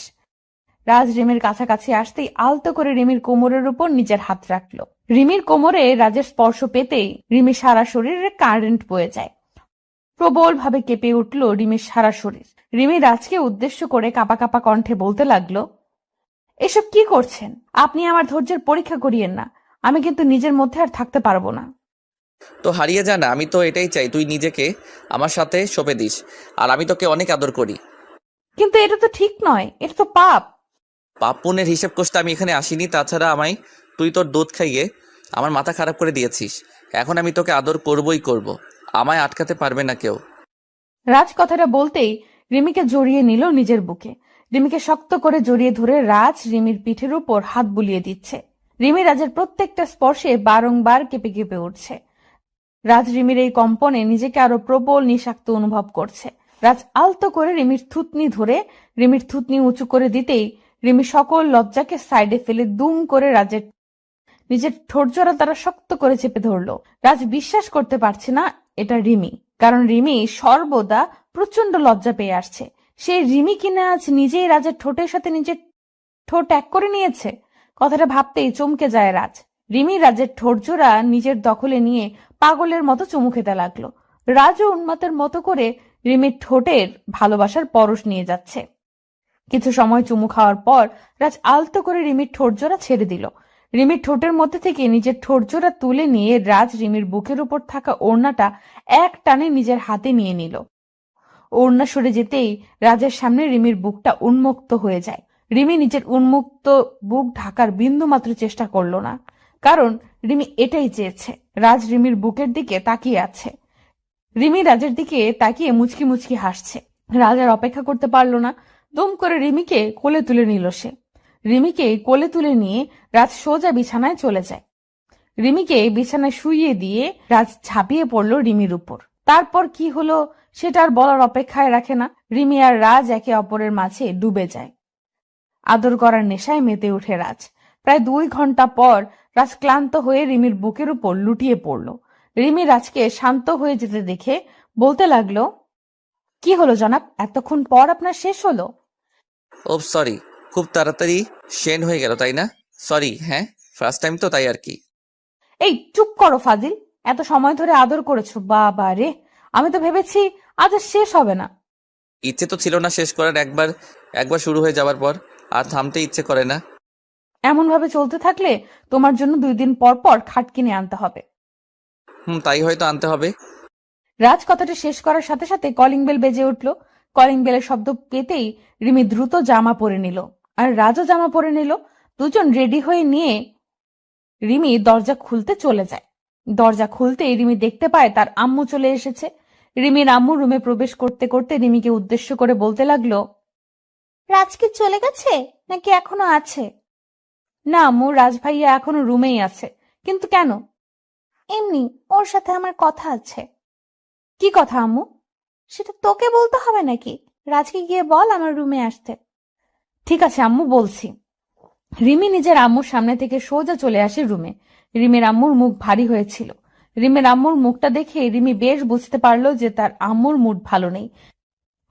রাজ রিমির কাছাকাছি আসতেই আলতো করে রিমির কোমরের উপর নিজের হাত রাখলো। রিমির কোমরে রাজের স্পর্শ পেতেই রিমির সারা শরীরে কারেন্ট বয়ে যায়। প্রবল ভাবে কেঁপে উঠল রিমির সারা শরীর। রিমি রাজকে উদ্দেশ্য করে কাঁপা কাঁপা কণ্ঠে বলতে লাগলো, এসব কি করছেন? আপনি আমার ধৈর্যের পরীক্ষা করিয়েন না। আমি কিন্তু নিজের মধ্যে আর থাকতে পারবো না। তো হারিয়ে যা না, আমি তো এটাই চাই তুই নিজেকে আমার সাথে সঁপে দিস। আর আমি তোকে অনেক আদর করি। কিন্তু এটা তো ঠিক নয়, এটা তো পাপ। পাপ পুণ্যের হিসেব কষতে আমি এখানে আসিনি। তাছাড়া আমায় তুই তোর দুধ খাইয়ে আমার মাথা খারাপ করে দিয়েছিস। এখন আমি তোকে আদর করবই করব। আমায় আটকাতে পারবে না কেউ। রাজ কথাটা বলতেই রিমিকে জড়িয়ে নিল নিজের বুকে। রিমিকে শক্ত করে জড়িয়ে ধরে রাজ রিমির পিঠের উপর হাত বুলিয়ে দিচ্ছে। রিমি রাজের প্রত্যেকটা স্পর্শে বারংবার কেঁপে কেঁপে উঠছে। রাজ রিমির এই কম্পনে নিজেকে আরো প্রবল নিঃশাক্ত অনুভব করছে। রাজ আলতো করে রিমির থুতনি ধরে রিমির থুতনি উঁচু করে দিতেই রিমি সকল লজ্জাকে সাইডে ফেলে দুম করে রাজের নিজের ঠোঁটজোড়া তারা শক্ত করে চেপে ধরলো। রাজ বিশ্বাস করতে পারছে না এটা রিমি, কারণ রিমি সর্বদা প্রচন্ড লজ্জা পেয়ে আসছে। সেই রিমি কিনা আজ নিজেই রাজের ঠোঁটের সাথে নিজের ঠোঁট এক করে নিয়েছে। কথাটা ভাবতেই চমকে যায় রাজ। রিমি রাজের ঠোঁটজোড়া নিজের দখলে নিয়ে পাগলের মতো চুমু খেতে লাগলো। রাজও উন্মাতের মতো করে রিমির ঠোঁটের ভালোবাসার পরশ নিয়ে যাচ্ছে। কিছু সময় চুমু খাওয়ার পর রাজ আলতো করে রিমির ঠোঁটজোড়া ছেড়ে দিল। রিমির ঠোঁটের মধ্যে থেকে নিজের ঠোঁটজোড়া তুলে নিয়ে রাজ রিমির বুকের উপর থাকা ওড়নাটা এক টানে নিজের হাতে নিয়ে নিল। ওড়না সরে যেতেই রাজের সামনে রিমির বুকটা উন্মুক্ত হয়ে যায়। রিমি নিজের উন্মুক্ত বুক ঢাকার বিন্দু মাত্র চেষ্টা করলো না, কারণ রিমি এটাই চেয়েছে। রাজ রিমির বুকের দিকে তাকিয়ে আছে। রিমি রাজের দিকে তাকিয়ে মুচকি মুচকি হাসছে। রাজ আর অপেক্ষা করতে পারলো না, দুম করে রিমিকে কোলে তুলে নিল সে। রিমিকে কোলে তুলে নিয়ে রাজ সোজা বিছানায় চলে যায়। রিমিকে বিছানায় শুইয়ে দিয়ে রাজ ঝাঁপিয়ে পড়ল রিমির উপর। তারপর কি হলো সেটা আর বলার অপেক্ষায় রাখে না। রিমি আর রাজ একে অপরের মাঝে ডুবে যায়। আদর করার নেশায় মেতে ওঠে রাজ। প্রায় 2 ঘন্টা পর রাজ ক্লান্ত হয়ে রিমির বুকের উপর লুটিয়ে পড়ল। রিমি রাজকে শান্ত হয়ে যেতে দেখে বলতে লাগলো, কি হলো জনাব, এতক্ষণ পর আপনার শেষ হলো? ও সরি, খুব তাড়াতাড়ি শেন হয়ে গেল তাই না? সরি। হ্যাঁ, ফার্স্ট টাইম তো, তাই আর কি। এই চুপ করো ফাজিল, এত সময় ধরে আদর করেছো, বাবা রে, আমি তো ভেবেছি আজ আর শেষ হবে না। ইচ্ছে তো ছিল না শেষ করার, একবার শুরু হয়ে যাওয়ার পর আর থামতে ইচ্ছে করে না। এমন ভাবে চলতে থাকলে তোমার জন্য 2 দিন পর পর খাট কিনে আনতে হবে। তাই হয়তো আনতে হবে। রাজ কথাটা শেষ করার সাথে সাথে কলিং বেল বেজে উঠল। কলিং বেলের শব্দ পেতেই রিমি দ্রুত জামা পরে নিল, আর রাজও জামা পরে নিল। দুজন রেডি হয়ে নিয়ে রিমি দরজা খুলতে চলে যায়। দরজা খুলতেই রিমি দেখতে পায় তার আম্মু চলে এসেছে। রিমির আম্মু রুমে প্রবেশ করতে করতে রিমিকে উদ্দেশ্য করে বলতে লাগলো, রাজ কি চলে গেছে নাকি এখনো আছে? না আম্মু, রাজ ভাইয়া এখনো রুমেই আছে। কিন্তু কেন? এমনি, ওর সাথে আমার কথা আছে। কি কথা আম্মু? সেটা তোকে বলতে হবে নাকি? রাজকে গিয়ে বল আমার রুমে আসতে। ঠিক আছে আম্মু, বলছি। রিমি নিজের আম্মুর সামনে থেকে সোজা চলে আসে রুমে। রিমির আম্মুর মুখ ভারী হয়েছিল। রিমির আম্মুর মুখটা দেখে রিমি বেশ বুঝতে পারলো যে তার আম্মুর মুড ভালো নেই।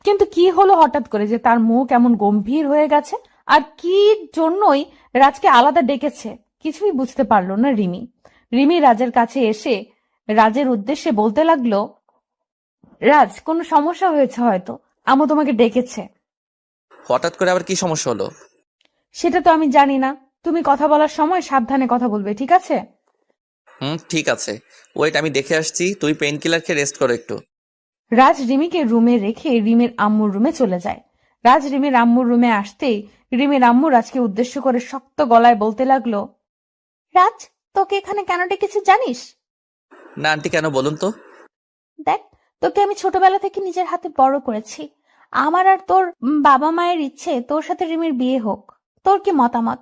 কিন্তু কি হলো হঠাৎ করে যে তার মুখ এমন গম্ভীর হয়ে গেছে? আর কি জন্যই রাজকে আলাদা ডেকেছে কিছুই বুঝতে পারলো না রিমি। রিমি রাজের কাছে এসে রাজের উদ্দেশ্যে বলতে লাগলো, রাজ, কোনো সমস্যা হয়েছে হয়তো, আম্মু তোমাকে ডেকেছে। হঠাৎ করে আবার কি সমস্যা হলো? সেটা তো আমি জানি না, তুমি কথা বলার সময় সাবধানে কথা বলবে, ঠিক আছে? ঠিক আছে, ওয়েট, আমি দেখে আসছি। তুই পেইন কিলার খেয়ে রেস্ট করো একটু। রাজ রিমিকে রুমে রেখে রিমির আম্মুর রুমে চলে যায়। রাজ রিমির আম্মুর রুমে আসতেই রিমির আম্মু রাজকে উদ্দেশ্য করে শক্ত গলায় বলতে লাগলো, রাজ, তোকে এখানে কেন ডেকেছে জানিস? না আন্টি, কেন বলুন তো? দেখ, তোকে আমি ছোটবেলা থেকে নিজের হাতে বড় করেছি। আমার আর তোর বাবা মায়ের ইচ্ছে তোর সাথে রিমির বিয়ে হোক। তোর কি মতামত?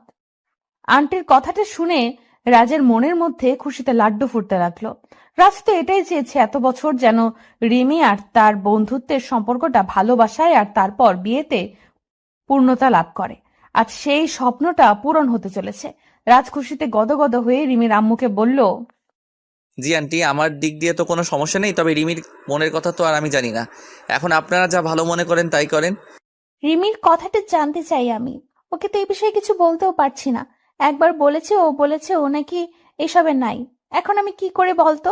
আন্টির কথাটা শুনে রাজের মনের মধ্যে খুশিতে লাড্ডু ফুটতে লাগলো। রাজ তো এটাই চেয়েছে এত বছর, যেন রিমি আর তার বন্ধুত্বের সম্পর্কটা ভালোবাসায় আর তারপর বিয়েতে পূর্ণতা লাভ করে। আজ সেই স্বপ্নটা পূরণ হতে চলেছে। রাজ খুশিতে গদগদ হয়ে রিমির আম্মুকে বলল, জি আন্টি, আমার দিক দিয়ে তো কোনো সমস্যা নেই, তবে রিমির মনের কথা তো আর আমি জানি না। এখন আপনারা যা ভালো মনে করেন তাই করেন। রিমির কথাটা জানতে চাই আমি। ওকে তো এই বিষয়ে কিছু বলতেও পারছি না। একবার বলেছে ও নাকি এসবে নাই। এখন আমি কি করে বলতো?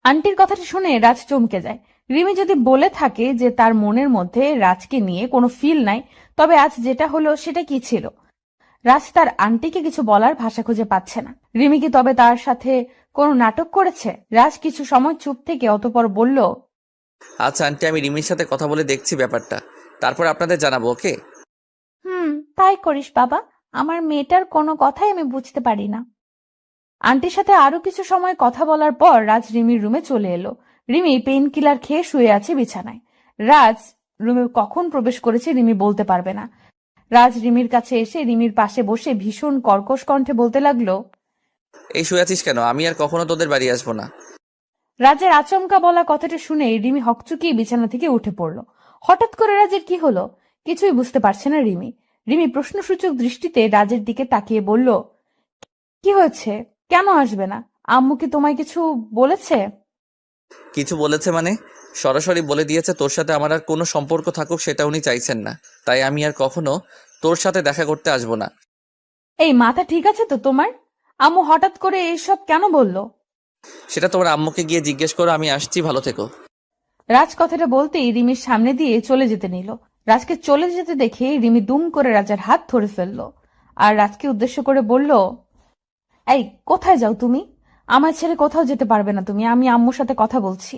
আন্টির কথাটা শুনে রাজ চমকে যায়। রিমি যদি বলে থাকে যে তার মনের মধ্যে রাজকে নিয়ে কোনো ফিল নাই, তবে আজ যেটা হলো সেটা কি ছিল? রাজ তার আন্টিকে কিছু বলার ভাষা খুঁজে পাচ্ছে না। রিমি কি তবে তার সাথে কোনো নাটক করেছে? রাজ কিছু সময় চুপ থেকে অতঃপর বলল, আচ্ছা আন্টি, আমি রিমির সাথে কথা বলে দেখছি ব্যাপারটা, তারপর আপনাদের জানাবো, ওকে? তাই করিস বাবা। আমার মেয়েটার কোনো কথাই আমি বুঝতে পারি না। আন্টির সাথে আরো কিছু সময় কথা বলার পর রাজ রিমির রুমে চলে এলো। রিমি পেইন কিলার খেয়ে শুয়ে আছে বিছানায়। রাজ রুমে কখন প্রবেশ করেছে রিমি বলতে পারবে না। রাজ রিমির কাছে এসে রিমির পাশে বসে ভীষণ কর্কশ কণ্ঠে বলতে লাগলো, এই শুয়ে আছিস কেন? আমি আর কখনো তোদের বাড়ি আসবো না। রাজের আচমকা বলা কথাটা শুনে রিমি হকচকিয়ে বিছানা থেকে উঠে পড়ল। হঠাৎ করে রাজের কি হলো কিছুই বুঝতে পারছে না রিমি। রিমি প্রশ্নসূচক দৃষ্টিতে রাজের দিকে তাকিয়ে বলল, কি হয়েছে? কেন আসবে না? আম্মু কি তোমায় কিছু বলেছে? কিছু বলেছে মানে? সরাসরি বলে দিয়েছে তোর সাথে আমার আর কোনো সম্পর্ক থাকুক সেটা উনি চাইছেন না, তাই আমি আর কখনো তোর সাথে দেখা করতে আসবো না। এই মাথা ঠিক আছে তো তোমার? আম্মু হঠাৎ করে এইসব কেন বললো? সেটা তোমার আম্মুকে গিয়ে জিজ্ঞেস করো। আমি আসছি, ভালো থেকো। রাজ কথাটা বলতেই রিমির সামনে দিয়ে চলে যেতে নিল। রাজকে চলে যেতে দেখে রিমি দুম করে রাজার হাত ধরে ফেললো আর রাজকে উদ্দেশ্য করে বলল, এই কোথায় যাও তুমি? আমার ছেড়ে কোথাও যেতে পারবে না তুমি। আমি আম্মুর সাথে কথা বলছি।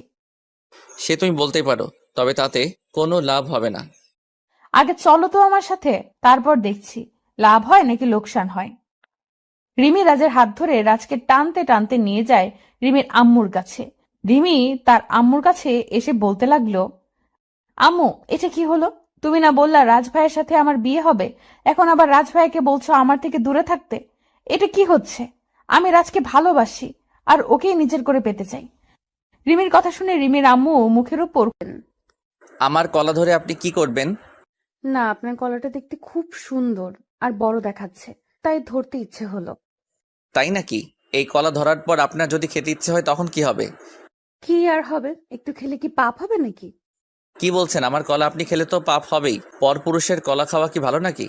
সে তুমি বলতেই পারো, তবে তাতে কোনো লাভ হবে না। আগে চলো তো আমার সাথে, তারপর দেখছি লাভ হয় নাকি লোকসান হয়। রিমি রাজের হাত ধরে রাজকে টানতে টানতে নিয়ে যায় রিমির আম্মুর কাছে। রিমি তার আম্মুর কাছে এসে বলতে লাগলো, আম্মু, এটা কি হলো? তুমি না বললা রাজ ভাইয়ের সাথে আমার বিয়ে হবে, এখন আবার রাজ ভাইয়াকে বলছো আমার থেকে দূরে থাকতে। এটা কি হচ্ছে? আমি রাজকে ভালোবাসি আর ওকেই নিজের করে পেতে চাই। রিমির কথা শুনে রিমির আম্মু মুখের উপর, আমার কলা ধরে আপনি কি করবেন? না আপনার গলাটা দেখতে খুব সুন্দর আর বড় দেখাচ্ছে, তাই ধরতে ইচ্ছে হলো। তাই নাকি? এই কলা ধরার পর আপনার যদি খেতে ইচ্ছে হয় তখন কি হবে? কি আর হবে, একটু খেলে কি পাপ হবে নাকি? কি বলছেন? আমার কলা আপনি খেলে তো পাপ হবেই। পরপুরুষের কলা খাওয়া কি ভালো নাকি?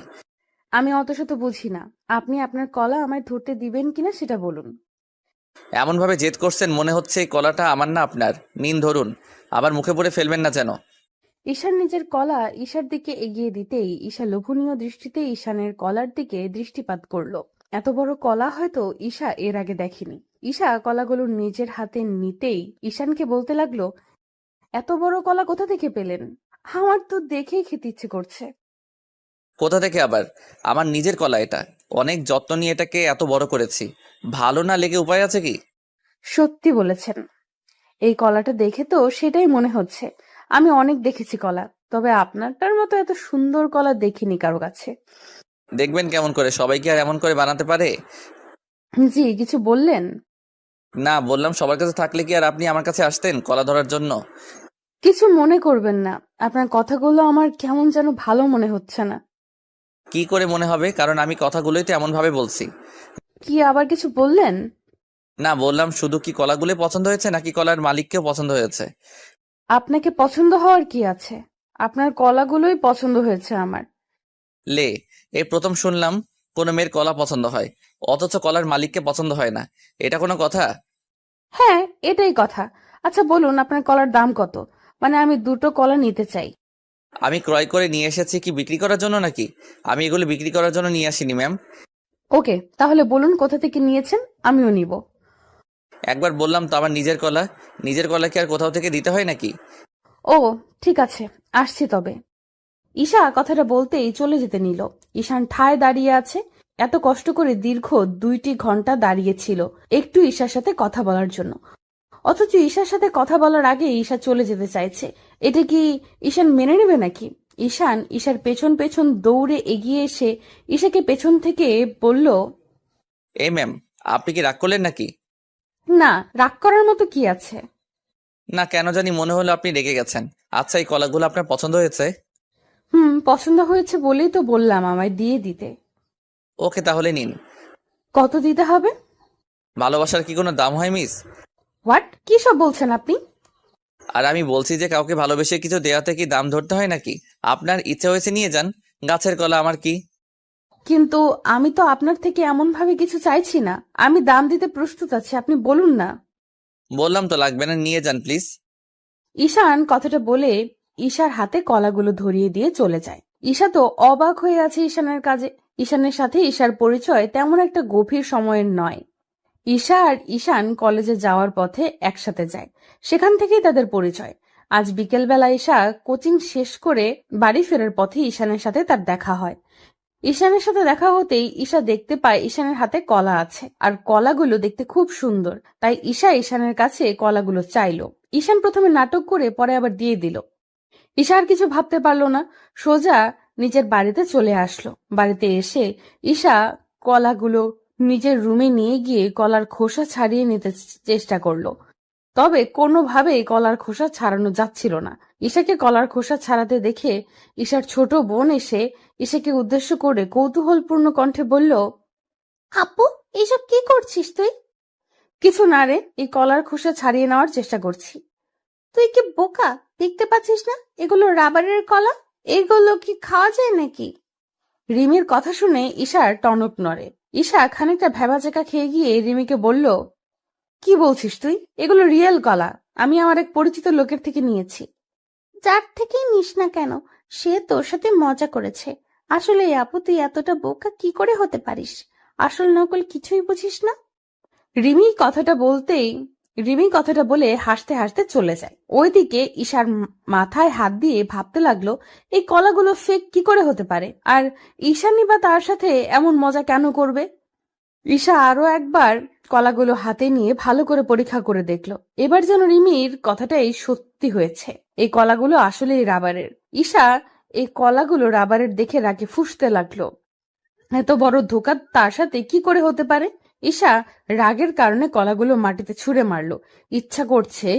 আমি অত শত বুঝি না, আপনি আপনার কলা আমায় ধরতে দিবেন কিনা সেটা বলুন। এমন ভাবে জেদ করছেন মনে হচ্ছে এই কলাটা আমার না আপনার। নিন ধরুন, আবার মুখে পড়ে ফেলবেন না যেন। ঈশান নিজের কলা ঈশার দিকে এগিয়ে দিতেই ঈশা লোভনীয় দৃষ্টিতে ঈশানের কলার দিকে দৃষ্টিপাত করলো। এত বড় কলা হয়তো ঈশা এর আগে দেখেনি। ঈশা কলাগুলো নিজের হাতে নিতেই ঈশানকে বলতে লাগলো, এত বড় কলা কোথা থেকে পেলেন? আমার তো দেখেই খেতে ইচ্ছে করছে। কোথা থেকে আবার? আমার নিজের কলা এটা। অনেক যত্ন নিয়ে এটাকে এত বড় করেছি। ভালো না লেগে উপায় আছে কি? সত্যি বলেছেন, এই কলাটা দেখে তো সেটাই মনে হচ্ছে। আমি অনেক দেখেছি কলা, তবে আপনারটার মতো এত সুন্দর কলা দেখিনি কারো কাছে। দেখবেন কেমন করে, সবাই কি আর এমন করে বানাতে পারে? জি, কিছু বললেন? না, বললাম সবার কাছে থাকলে কি আর আপনি আমার কাছে আসতেন কলা ধরার জন্য? কিছু মনে করবেন না, আপনার কথাগুলো আমার কেমন যেন ভালো মনে হচ্ছে না। কি করে মনে হবে? কারণ আমি কথাগুলোই তো এমন ভাবে বলছি। কি আবার কিছু বললেন? না, বললাম শুধু কি কলাগুলো পছন্দ হয়েছে নাকি কলার মালিককেও পছন্দ হয়েছে? আপনাকে পছন্দ হওয়ার কি আছে, আপনার কলাগুলোই পছন্দ হয়েছে আমার। লে, এই প্রথম শুনলাম কোনো মেয়ের কলা পছন্দ হয়, অথচ কলার মালিককে পছন্দ হয় না। এটা কোনো কথা? হ্যাঁ, এটাই কথা। আচ্ছা বলুন, আপনার কলার দাম কত? মানে আমি দুটো কলা নিতে চাই। আমি ক্রয় করে নিয়ে এসেছি কি বিক্রি করার জন্য নাকি? আমি এগুলো বিক্রি করার জন্য নিয়ে আসিনি ম্যাম। ওকে, তাহলে বলুন কোথা থেকে নিয়েছেন, আমিও নিব। একবার বললাম তো আমার নিজের কলা। নিজের কলা কি আর কোথাও থেকে দিতে হয় নাকি? ও ঠিক আছে, আসছি তবে। ঈশা কথাটা বলতেই চলে যেতে নিল। ঈশান ঠায় দাঁড়িয়ে আছে। এত কষ্ট করে দীর্ঘ 2টি ঘন্টা দাঁড়িয়েছিল একটু ঈশার সাথে কথা বলার জন্য, অথচ ঈশার সাথে কথা বলার আগে ঈশা চলে যেতে চাইছে। এটা কি ঈশান মেনে নেবে নাকি? ঈশান ঈশার পেছন পেছন দৌড়ে এগিয়ে এসে ঈশাকে পেছন থেকে বলল, এই ম্যাম, আপনি কি রাগ করলেন নাকি? না, রাগ করার মতো কি আছে? না, কেন জানি মনে হলো আপনি রেগে গেছেন। আচ্ছা, এই কলাগুলো আপনার পছন্দ হয়েছে? পছন্দ হয়েছে বলেই তো বললাম আমায় দিয়ে দিতে। ওকে, তাহলে নিন। কত দিতে হবে? ভালোবাসার কি কোনো দাম হয় মিস? হোয়াট, কি সব বলছেন আপনি? আর আমি বলছি যে কাউকে ভালোবেসে কিছু দেওয়াতে কি দাম ধরতে হয় নাকি? আপনার ইচ্ছা হয়েছে নিয়ে যান, গাছের কলা আমার কি? কিন্তু আমি তো আপনার থেকে এমন ভাবে কিছু চাইছি না। আমি দাম দিতে প্রস্তুত আছি, আপনি বলুন না। বললাম তো লাগবে না, নিয়ে যান প্লিজ। ঈশান কথাটা বলে ঈশার হাতে কলাগুলো ধরিয়ে দিয়ে চলে যায়। ঈশা তো অবাক হয়ে আছে ঈশানের কাজে। ঈশানের সাথে ঈশার পরিচয় তেমন একটা গভীর সময়ের নয়। ঈশা আর ঈশান কলেজে যাওয়ার পথে একসাথে যায়, সেখান থেকেই তাদের পরিচয়। আজ বিকেলবেলা ঈশা কোচিং শেষ করে বাড়ি ফেরার পথে ঈশানের সাথে তার দেখা হয়। ঈশানের সাথে দেখা হতেই ঈশা দেখতে পায় ঈশানের হাতে কলা আছে, আর কলাগুলো দেখতে খুব সুন্দর। তাই ঈশা ঈশানের কাছে কলাগুলো চাইলো। ঈশান প্রথমে নাটক করে পরে আবার দিয়ে দিল। ঈশা আর কিছু ভাবতে পারলো না, সোজা নিজের বাড়িতে চলে আসলো। বাড়িতে এসে ঈশা কলাগুলো নিজের রুমে নিয়ে গিয়ে কলার খোসা ছাড়িয়ে নিতে চেষ্টা করলো, তবে কোনোভাবেই কলার খোসা ছাড়ানো যাচ্ছিল না। ঈশাকে কলার খোসা ছাড়াতে দেখে ঈশার ছোট বোন এসে ঈশাকে উদ্দেশ্য করে কৌতূহলপূর্ণ কণ্ঠে বলল, আপু, এইসব কি করছিস তুই? কিছু না রে, এই কলার খোসা ছাড়িয়ে নেওয়ার চেষ্টা করছি। তুই কি বোকা, দেখতে পাচ্ছিস না এগুলো রাবারের কলা? এগুলো কি খাওয়া যায় নাকি? রিমির কথা শুনে ঈশার টনক নড়ে। ঈশা খানিকটা ভ্যাবাচাকা খেয়ে গিয়ে রিমিকে বলল, কি বলছিস তুই? এগুলো রিয়েল কলা, আমি আমার এক পরিচিত লোকের থেকে নিয়েছি। যার থেকেই নিস না কেন, সে তোর সাথে মজা করেছে। আসলে আপু, তুই এতটা বোকা কি করে হতে পারিস? আসল নকল কিছুই বুঝিস না। রিমি কথাটা বলে হাসতে হাসতে চলে যায়। ওইদিকে ঈশার মাথায় হাত দিয়ে ভাবতে লাগলো, এই কলাগুলো ফেক কি করে হতে পারে, আর ঈশানী বা তার সাথে এমন মজা কেন করবে? ঈশা আরো একবার কলাগুলো হাতে নিয়ে ভালো করে পরীক্ষা করে দেখলো। এবার যেন রিমির কথাটাই সত্যি হয়েছে, এই কলাগুলো আসলেই রাবারের। ঈশা এই কলাগুলো রাবারের দেখে রাগে ফুঁসতে লাগলো। এত বড় ধোঁকা তার সাথে কি করে হতে পারে? ঈশা রাগের কারণে কলাগুলো মাটিতে ছুঁড়ে মারলো। ইচ্ছা করছে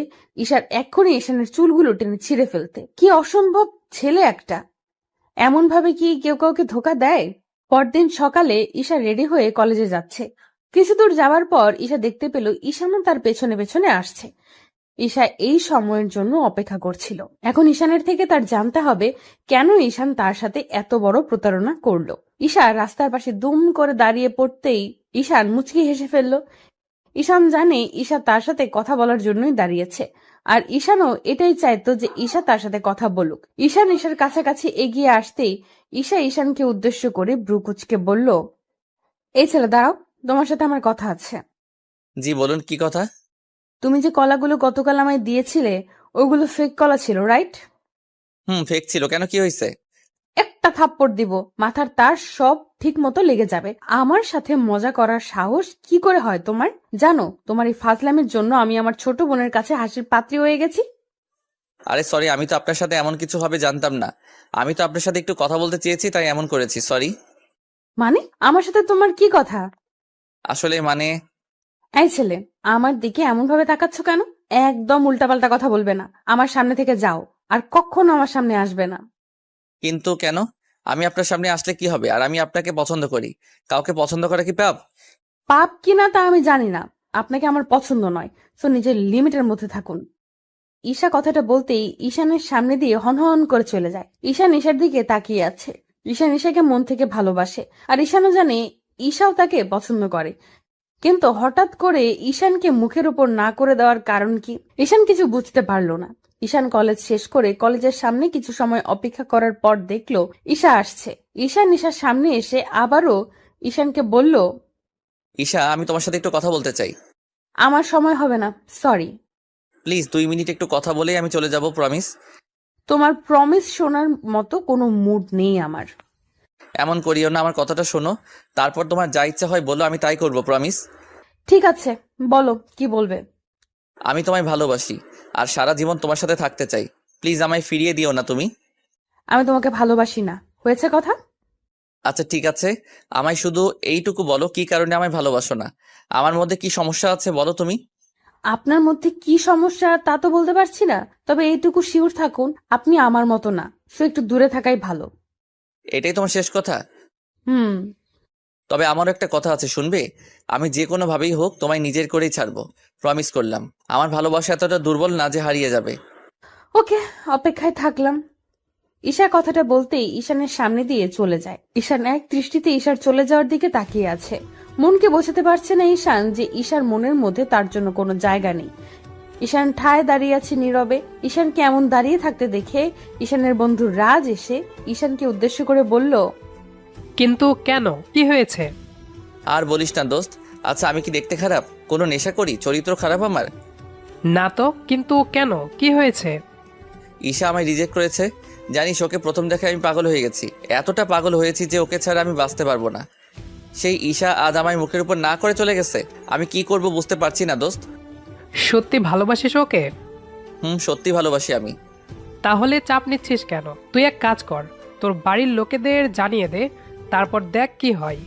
ঈশার এক্ষুনি ঈশানের চুলগুলো টেনে ছিঁড়ে ফেলতে। কি অসম্ভব ছেলে একটা! এমন ভাবে কি কেউ কাউকে ধোঁকা দেয়? পরদিন সকালে ঈশা রেডি হয়ে কলেজে যাচ্ছে। কিছু দূর যাওয়ার পর ঈশা দেখতে পেল ঈশানও তার পেছনে পেছনে আসছে। ঈশা এই সময়ের জন্য অপেক্ষা করছিল। এখন ঈশানের থেকে তার জানতে হবে কেন ঈশান তার সাথে এত বড় প্রতারণা করলো। ঈশা রাস্তার পাশে দুম করে দাঁড়িয়ে পড়তেই ঈশান মুচকি হেসে ফেলল। ঈশান জানে ঈশা তার সাথে কথা বলার জন্যই দাঁড়িয়েছে, আর ঈশানও এটাই চাইতো যে ঈশা তার সাথে কথা বলুক। ঈশান ঈশার কাছাকাছি এগিয়ে আসতেই ঈশা ঈশানকে উদ্দেশ্য করে ভ্রু কুঁচকে বলল, এই ছেলে দাঁড়াও, তোমার সাথে আমার কথা আছে। জি বলুন, কি কথা? তুমি যে কলাগুলো গতকাল আমায় দিয়েছিলে ওগুলো ফেক কলা ছিল, রাইট? ফেক ছিল কেন, কি হয়েছে? একটা থাপ্পড় দিব, মাথার তার সব ঠিক মতো লেগে যাবে। আমার সাথে মজা করার সাহস কি করে হয় তোমার? জানো তোমার এই ফাজলামের জন্য আমি আমার ছোট বোনের কাছে হাসির পাত্রী হয়ে গেছি। আরে সরি, আমি তো আপনার সাথে এমন কিছু হবে জানতাম না। আমি তো আপনার সাথে একটু কথা বলতে চেয়েছি, তাই এমন করেছি, সরি। মানে আমার সাথে তোমার কি কথা? আসলে মানে এই ছেলে, আমার দিকে এমন ভাবে তাকাচ্ছ কেন? একদম উল্টাপাল্টা কথা বলবে না। আমার সামনে থেকে যাও, আর কখনো আমার সামনে আসবে না। কিন্তু কেন? আমি আপনার সামনে আসলে কি হবে? আর আমি আপনাকে পছন্দ করি। কাউকে পছন্দ করা কি পাপ? পাপ কিনা তা আমি জানি না, আপনাকে আমার পছন্দ নয়, তো নিজের লিমিটের মধ্যে থাকুন। ঈশা কথাটা বলতেই ঈশানের সামনে দিয়ে হনহন করে চলে যায়। ঈশান ঈশার দিকে তাকিয়ে আছে। ঈশান ঈশাকে মন থেকে ভালোবাসে, আর ঈশানও জানে ঈশাও তাকে পছন্দ করে। কিন্তু হঠাৎ করে ঈশানকে মুখের উপর না করে দেওয়ার কারণ কি? ঈশান কিছু বুঝতে পারলো না। ঈশান কলেজ শেষ করে কলেজের সামনে কিছু সময় অপেক্ষা করার পর দেখলো ঈশা আসছে। ঈশান ঈশার সামনে এসে আবারও ঈশানকে বলল, ঈশা, আমি তোমার সাথে একটু কথা বলতে চাই। আমার সময় হবে না, সরি। প্লিজ 2 মিনিট একটু কথা বলেই আমি চলে যাব, প্রমিস। তোমার প্রমিস শোনার মতো কোনো মুড নেই আমার। এমন করিও না, আমার কথাটা শোনো। তারপর তোমার যা ইচ্ছা হয় বলো, আমি তাই করব, প্রমিস। ঠিক আছে, বলো কি বলবে। আমি তোমায় ভালোবাসি, আর সারা জীবন তোমার সাথে থাকতে চাই। প্লিজ আমায় ফিরিয়ে দিও না তুমি। আমি তোমাকে ভালোবাসি না, হয়েছে কথা। আচ্ছা ঠিক আছে, আমায় শুধু এইটুকু বলো, কি কারণে আমায় ভালোবাসো না? আমার মধ্যে কি সমস্যা আছে বলো তুমি। আপনার মধ্যে কি সমস্যা তা তো বলতে পারছি না, তবে এইটুকু শিওর থাকুন আপনি আমার মতো না, সো একটু দূরে থাকাই ভালো। এটাই তোমার শেষ কথা? হুম। তবে আমারও একটা কথা আছে, শুনবে? আমি যে কোনো ভাবেই হোক তোমায় নিজের করেই ছাড়বো, প্রমিস করলাম। আমার ভালোবাসা এতটা দুর্বল না যে হারিয়ে যাবে। ওকে, অপেক্ষায় থাকলাম। ঈশা কথাটা বলতেই ঈশানের সামনে দিয়ে চলে যায়। ঈশান এক দৃষ্টিতে ঈশার চলে যাওয়ার দিকে তাকিয়ে আছে। মনকে বোঝাতে পারছে না ঈশান যে ঈশার মনের মধ্যে তার জন্য কোনো জায়গা নেই। ঈশান ঠায় দাঁড়িয়ে আছে নীরবে। ঈশানকে এমন দাঁড়িয়ে থাকতে দেখে ঈশানের বন্ধু রাজ এসে ঈশানকে উদ্দেশ্য করে বলল, কিন্তু কেন, কি হয়েছে? আর বলিস না দোস্ত। আচ্ছা আমি কি দেখতে খারাপ? কোনো নেশা করি? চরিত্র খারাপ আমার? না তো, কিন্তু কেন, কি হয়েছে? ঈশা আমায় রিজেক্ট করেছে। জানিস, ওকে প্রথম দেখে আমি পাগল হয়ে গেছি। এতটা পাগল হয়েছি যে ওকে ছাড়া আমি বাঁচতে পারবো না। সেই ঈশা আজ আমায় মুখের উপর না করে চলে গেছে। আমি কি করব বুঝতে পারছি না দোস্ত। সত্যি ভালোবাসিস ওকে? সত্যি ভালোবাসি আমি। তাহলে চাপ নিচ্ছিস কেন? তুই এক কাজ কর, তোর বাড়ির লোকেদের জানিয়ে দে, তারপর দেখ কি হয়।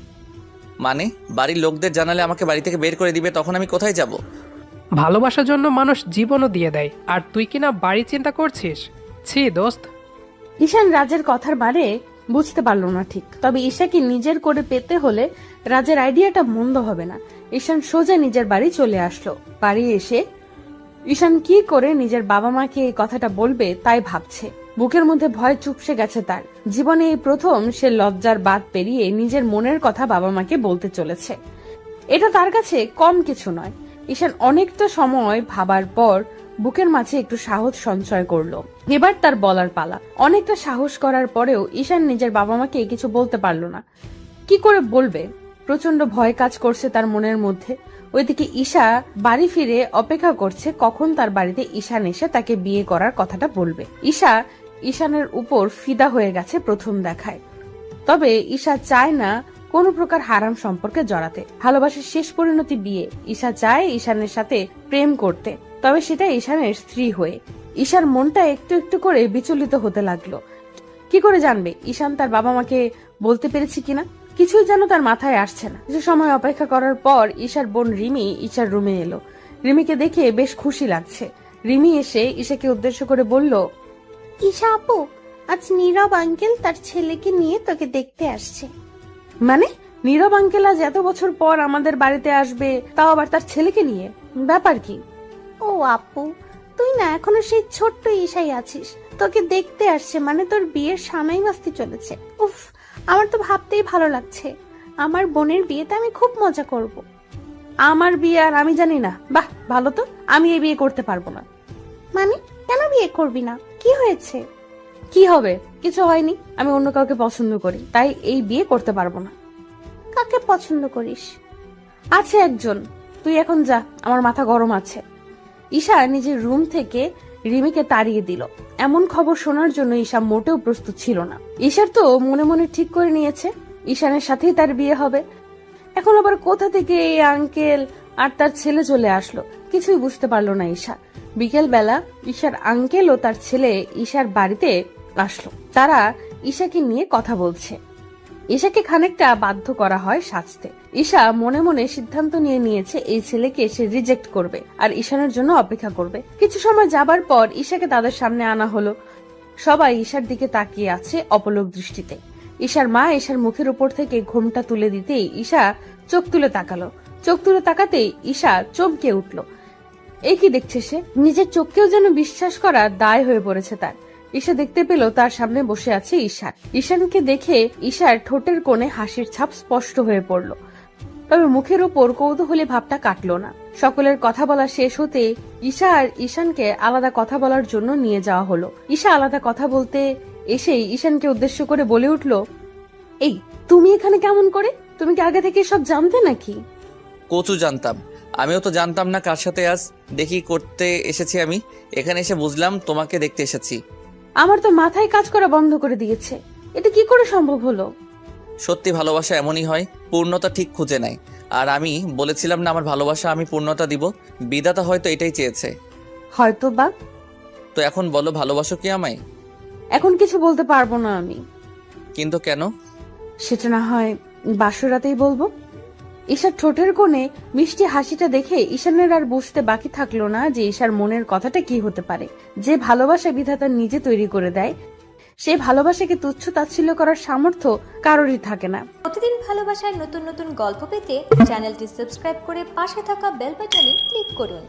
মানে বাড়ির লোকদের জানালে আমাকে বাড়ি থেকে বের করে দিবে, তখন আমি কোথায় যাব? ভালোবাসার জন্য মানুষ জীবনও দিয়ে দেয়, আর তুই কিনা বাড়ি চিন্তা করছিস? ছি দোস্ত। ঈশান রাজের কথার মানে বুঝতে পারলো না ঠিক, তবে ঈশাকে নিজের করে পেতে হলে রাজের আইডিয়াটা মন্দ হবে না। ঈশান সোজা নিজের বাড়ি চলে আসলো। বাড়ি এসে ঈশান কি করে নিজের বাবা মাকে এই কথাটা বলবে তাই ভাবছে। বুকের মধ্যে ভয় চুপসে গেছে তার। জীবনে এই প্রথম সে লজ্জার বাঁধ পেরিয়ে নিজের মনের কথা বাবা মাকে বলতে চলেছে। এটা তার কাছে কম কিছু নয়। ঈশান অনেকটা সময় ভাবার পর বুকের মাঝে একটু সাহস সঞ্চয় করলো। এবার তার বলার পালা। অনেকটা সাহস করার পরেও ঈশান নিজের বাবা মাকে কিছু বলতে পারলো না। কি করে বলবে? প্রচন্ড ভয় কাজ করছে তার মনের মধ্যে। ওইদিকে ঈশা বাড়ি ফিরে অপেক্ষা করছে কখন তার বাড়িতে ঈশান এসে তাকে বিয়ে করার কথাটা বলবে। ঈশা ঈশানের উপর ফিদা হয়ে গেছে প্রথম দেখায়। তবে ঈশা চায় না কোনো প্রকার হারাম সম্পর্কে জড়াতে। ভালোবাসার শেষ পরিণতি বিয়ে। ঈশা চায় ঈশানের সাথে প্রেম করতে, তবে সেটা ঈশানের স্ত্রী হয়ে। ঈশার মনটা একটু একটু করে বিচলিত হতে লাগলো। কি করে জানবে ঈশান তার বাবা মাকে বলতে পেরেছে কিনা? কিছুই যেন তার মাথায় আসছে না। কিছু সময় অপেক্ষা করার পর ঈশার বোন রিমি ঈশার রুমে এলো। রিমিকে দেখে বেশ খুশি লাগছে। রিমি এসে ঈশাকে উদ্দেশ্য করে বলল, ঈশা আপু, আজ নীরব আঙ্কেল তার ছেলেকে নিয়ে তোকে দেখতে আসছে। মানে নীরব আঙ্কেল আজ এত বছর পর আমাদের বাড়িতে আসবে, তাও আবার তার ছেলেকে নিয়ে? ব্যাপার কি? ও আপু, তুই না এখনো সেই ছোট্ট ঈশাই আছিস। তোকে দেখতে আসছে মানে তোর বিয়ের সানাই বাজতে চলেছে। উফ, আমার তো ভাবতেই ভালো লাগছে। আমার বোনের বিয়েতে আমি খুব মজা করব। আমার বিয়ে আর আমি জানি না? বাহ, ভালো তো। আমি এই বিয়ে করতে পারবো না। মানে কেন বিয়ে করবি না? কি হয়েছে? কি হবে? কিছু হয়নি। আমি অন্য কাউকে পছন্দ করি, তাই এই বিয়ে করতে পারবো না। কাকে পছন্দ করিস? আছে একজন। তুই এখন যা, আমার মাথা গরম আছে। ঈশা নিজের রুম থেকে রিমিকে তাড়িয়ে দিল। এমন খবর শোনার জন্য ঈশা মোটেও প্রস্তুত ছিল না। ঈশার তো মনে মনে ঠিক করে নিয়েছে ঈশানের সাথেই তার বিয়ে হবে। এখন আবার কোথা থেকে এই আঙ্কেল আর তার ছেলে চলে আসলো, কিছুই বুঝতে পারলো না ঈশা। বিকেল বেলা ঈশার আঙ্কেল ও তার ছেলে ঈশার বাড়িতে আসলো। তারা ঈশাকে নিয়ে কথা বলছে। ঈশাকে খানিকটা বাধ্য করা হয় সাজতে। ঈশা মনে মনে সিদ্ধান্ত নিয়ে নিয়েছে এই ছেলেকে সে রিজেক্ট করবে আর ঈশানের জন্য অপেক্ষা করবে। কিছু সময় যাবার পর ঈশাকে তাদের সামনে আনা হলো। সবাই ঈশার দিকে তাকিয়ে আছে অপলক দৃষ্টিতে। ঈশার মা ঈশার মুখের উপর থেকে ঘোমটা তুলে দিতেই ঈশা চোখ তুলে তাকালো। চোখ তুলে তাকাতেই ঈশা চমকে উঠল। এই কি দেখছে সে? নিজের চোখকেও যেন বিশ্বাস করা দায় হয়ে পড়েছে তার। ঈশা দেখতে পেল তার সামনে বসে আছে ঈশান। ঈশানকে দেখে ঈশার ঠোঁটের কোণে হাসির ছাপ স্পষ্ট হয়ে পড়ল, তবে মুখের উপর কৌতূহলী ভাবটা কাটলো না। সকলের কথা বলা শেষ হতে ঈশা আর ঈশানকে আলাদা কথা বলার জন্য নিয়ে যাওয়া হলো। ঈশা আলাদা কথা বলতে এসেই ঈশানকে উদ্দেশ্য করে বলে উঠল, এই তুমি এখানে কেমন করে? তুমি কি আগে থেকে সব জানতে নাকি? কচু জানতাম। আমিও তো জানতাম না কার সাথে আজ দেখি করতে এসেছি। আমি এখানে এসে বুঝলাম তোমাকে দেখতে এসেছি। আমার তো মাথায় কাজ করা বন্ধ করে দিয়েছে। এটা কি করে সম্ভব হলো? সত্যি ভালোবাসা এমনই হয়, পূর্ণতা ঠিক খুঁজে নেয়। আর আমি বলেছিলাম না আমার ভালোবাসা আমি পূর্ণতা দিব। বিধাতা হয়তো এটাই চেয়েছে। হয়তো বা। তো এখন বলো, ভালোবাসো কি আমায়? এখন কিছু বলতে পারবো না আমি। কিন্তু কেন? সেটা না হয় বাসরাতেই বলবো। ঈশার ঠোঁটের কোণে মিষ্টি হাসিটা দেখে ঈশানের আর বুঝতে বাকি থাকলো না যে ঈশার মনের কথাটা কি হতে পারে। যে ভালোবাসা বিধাতা নিজে তৈরি করে দেয়, সে ভালোবাসাকে তুচ্ছ তাচ্ছিল্য করার সামর্থ্য কারোরই থাকে না। প্রতিদিন ভালোবাসার নতুন নতুন গল্প পেতে চ্যানেলটি সাবস্ক্রাইব করে পাশে থাকা বেল বাটনে ক্লিক করুন।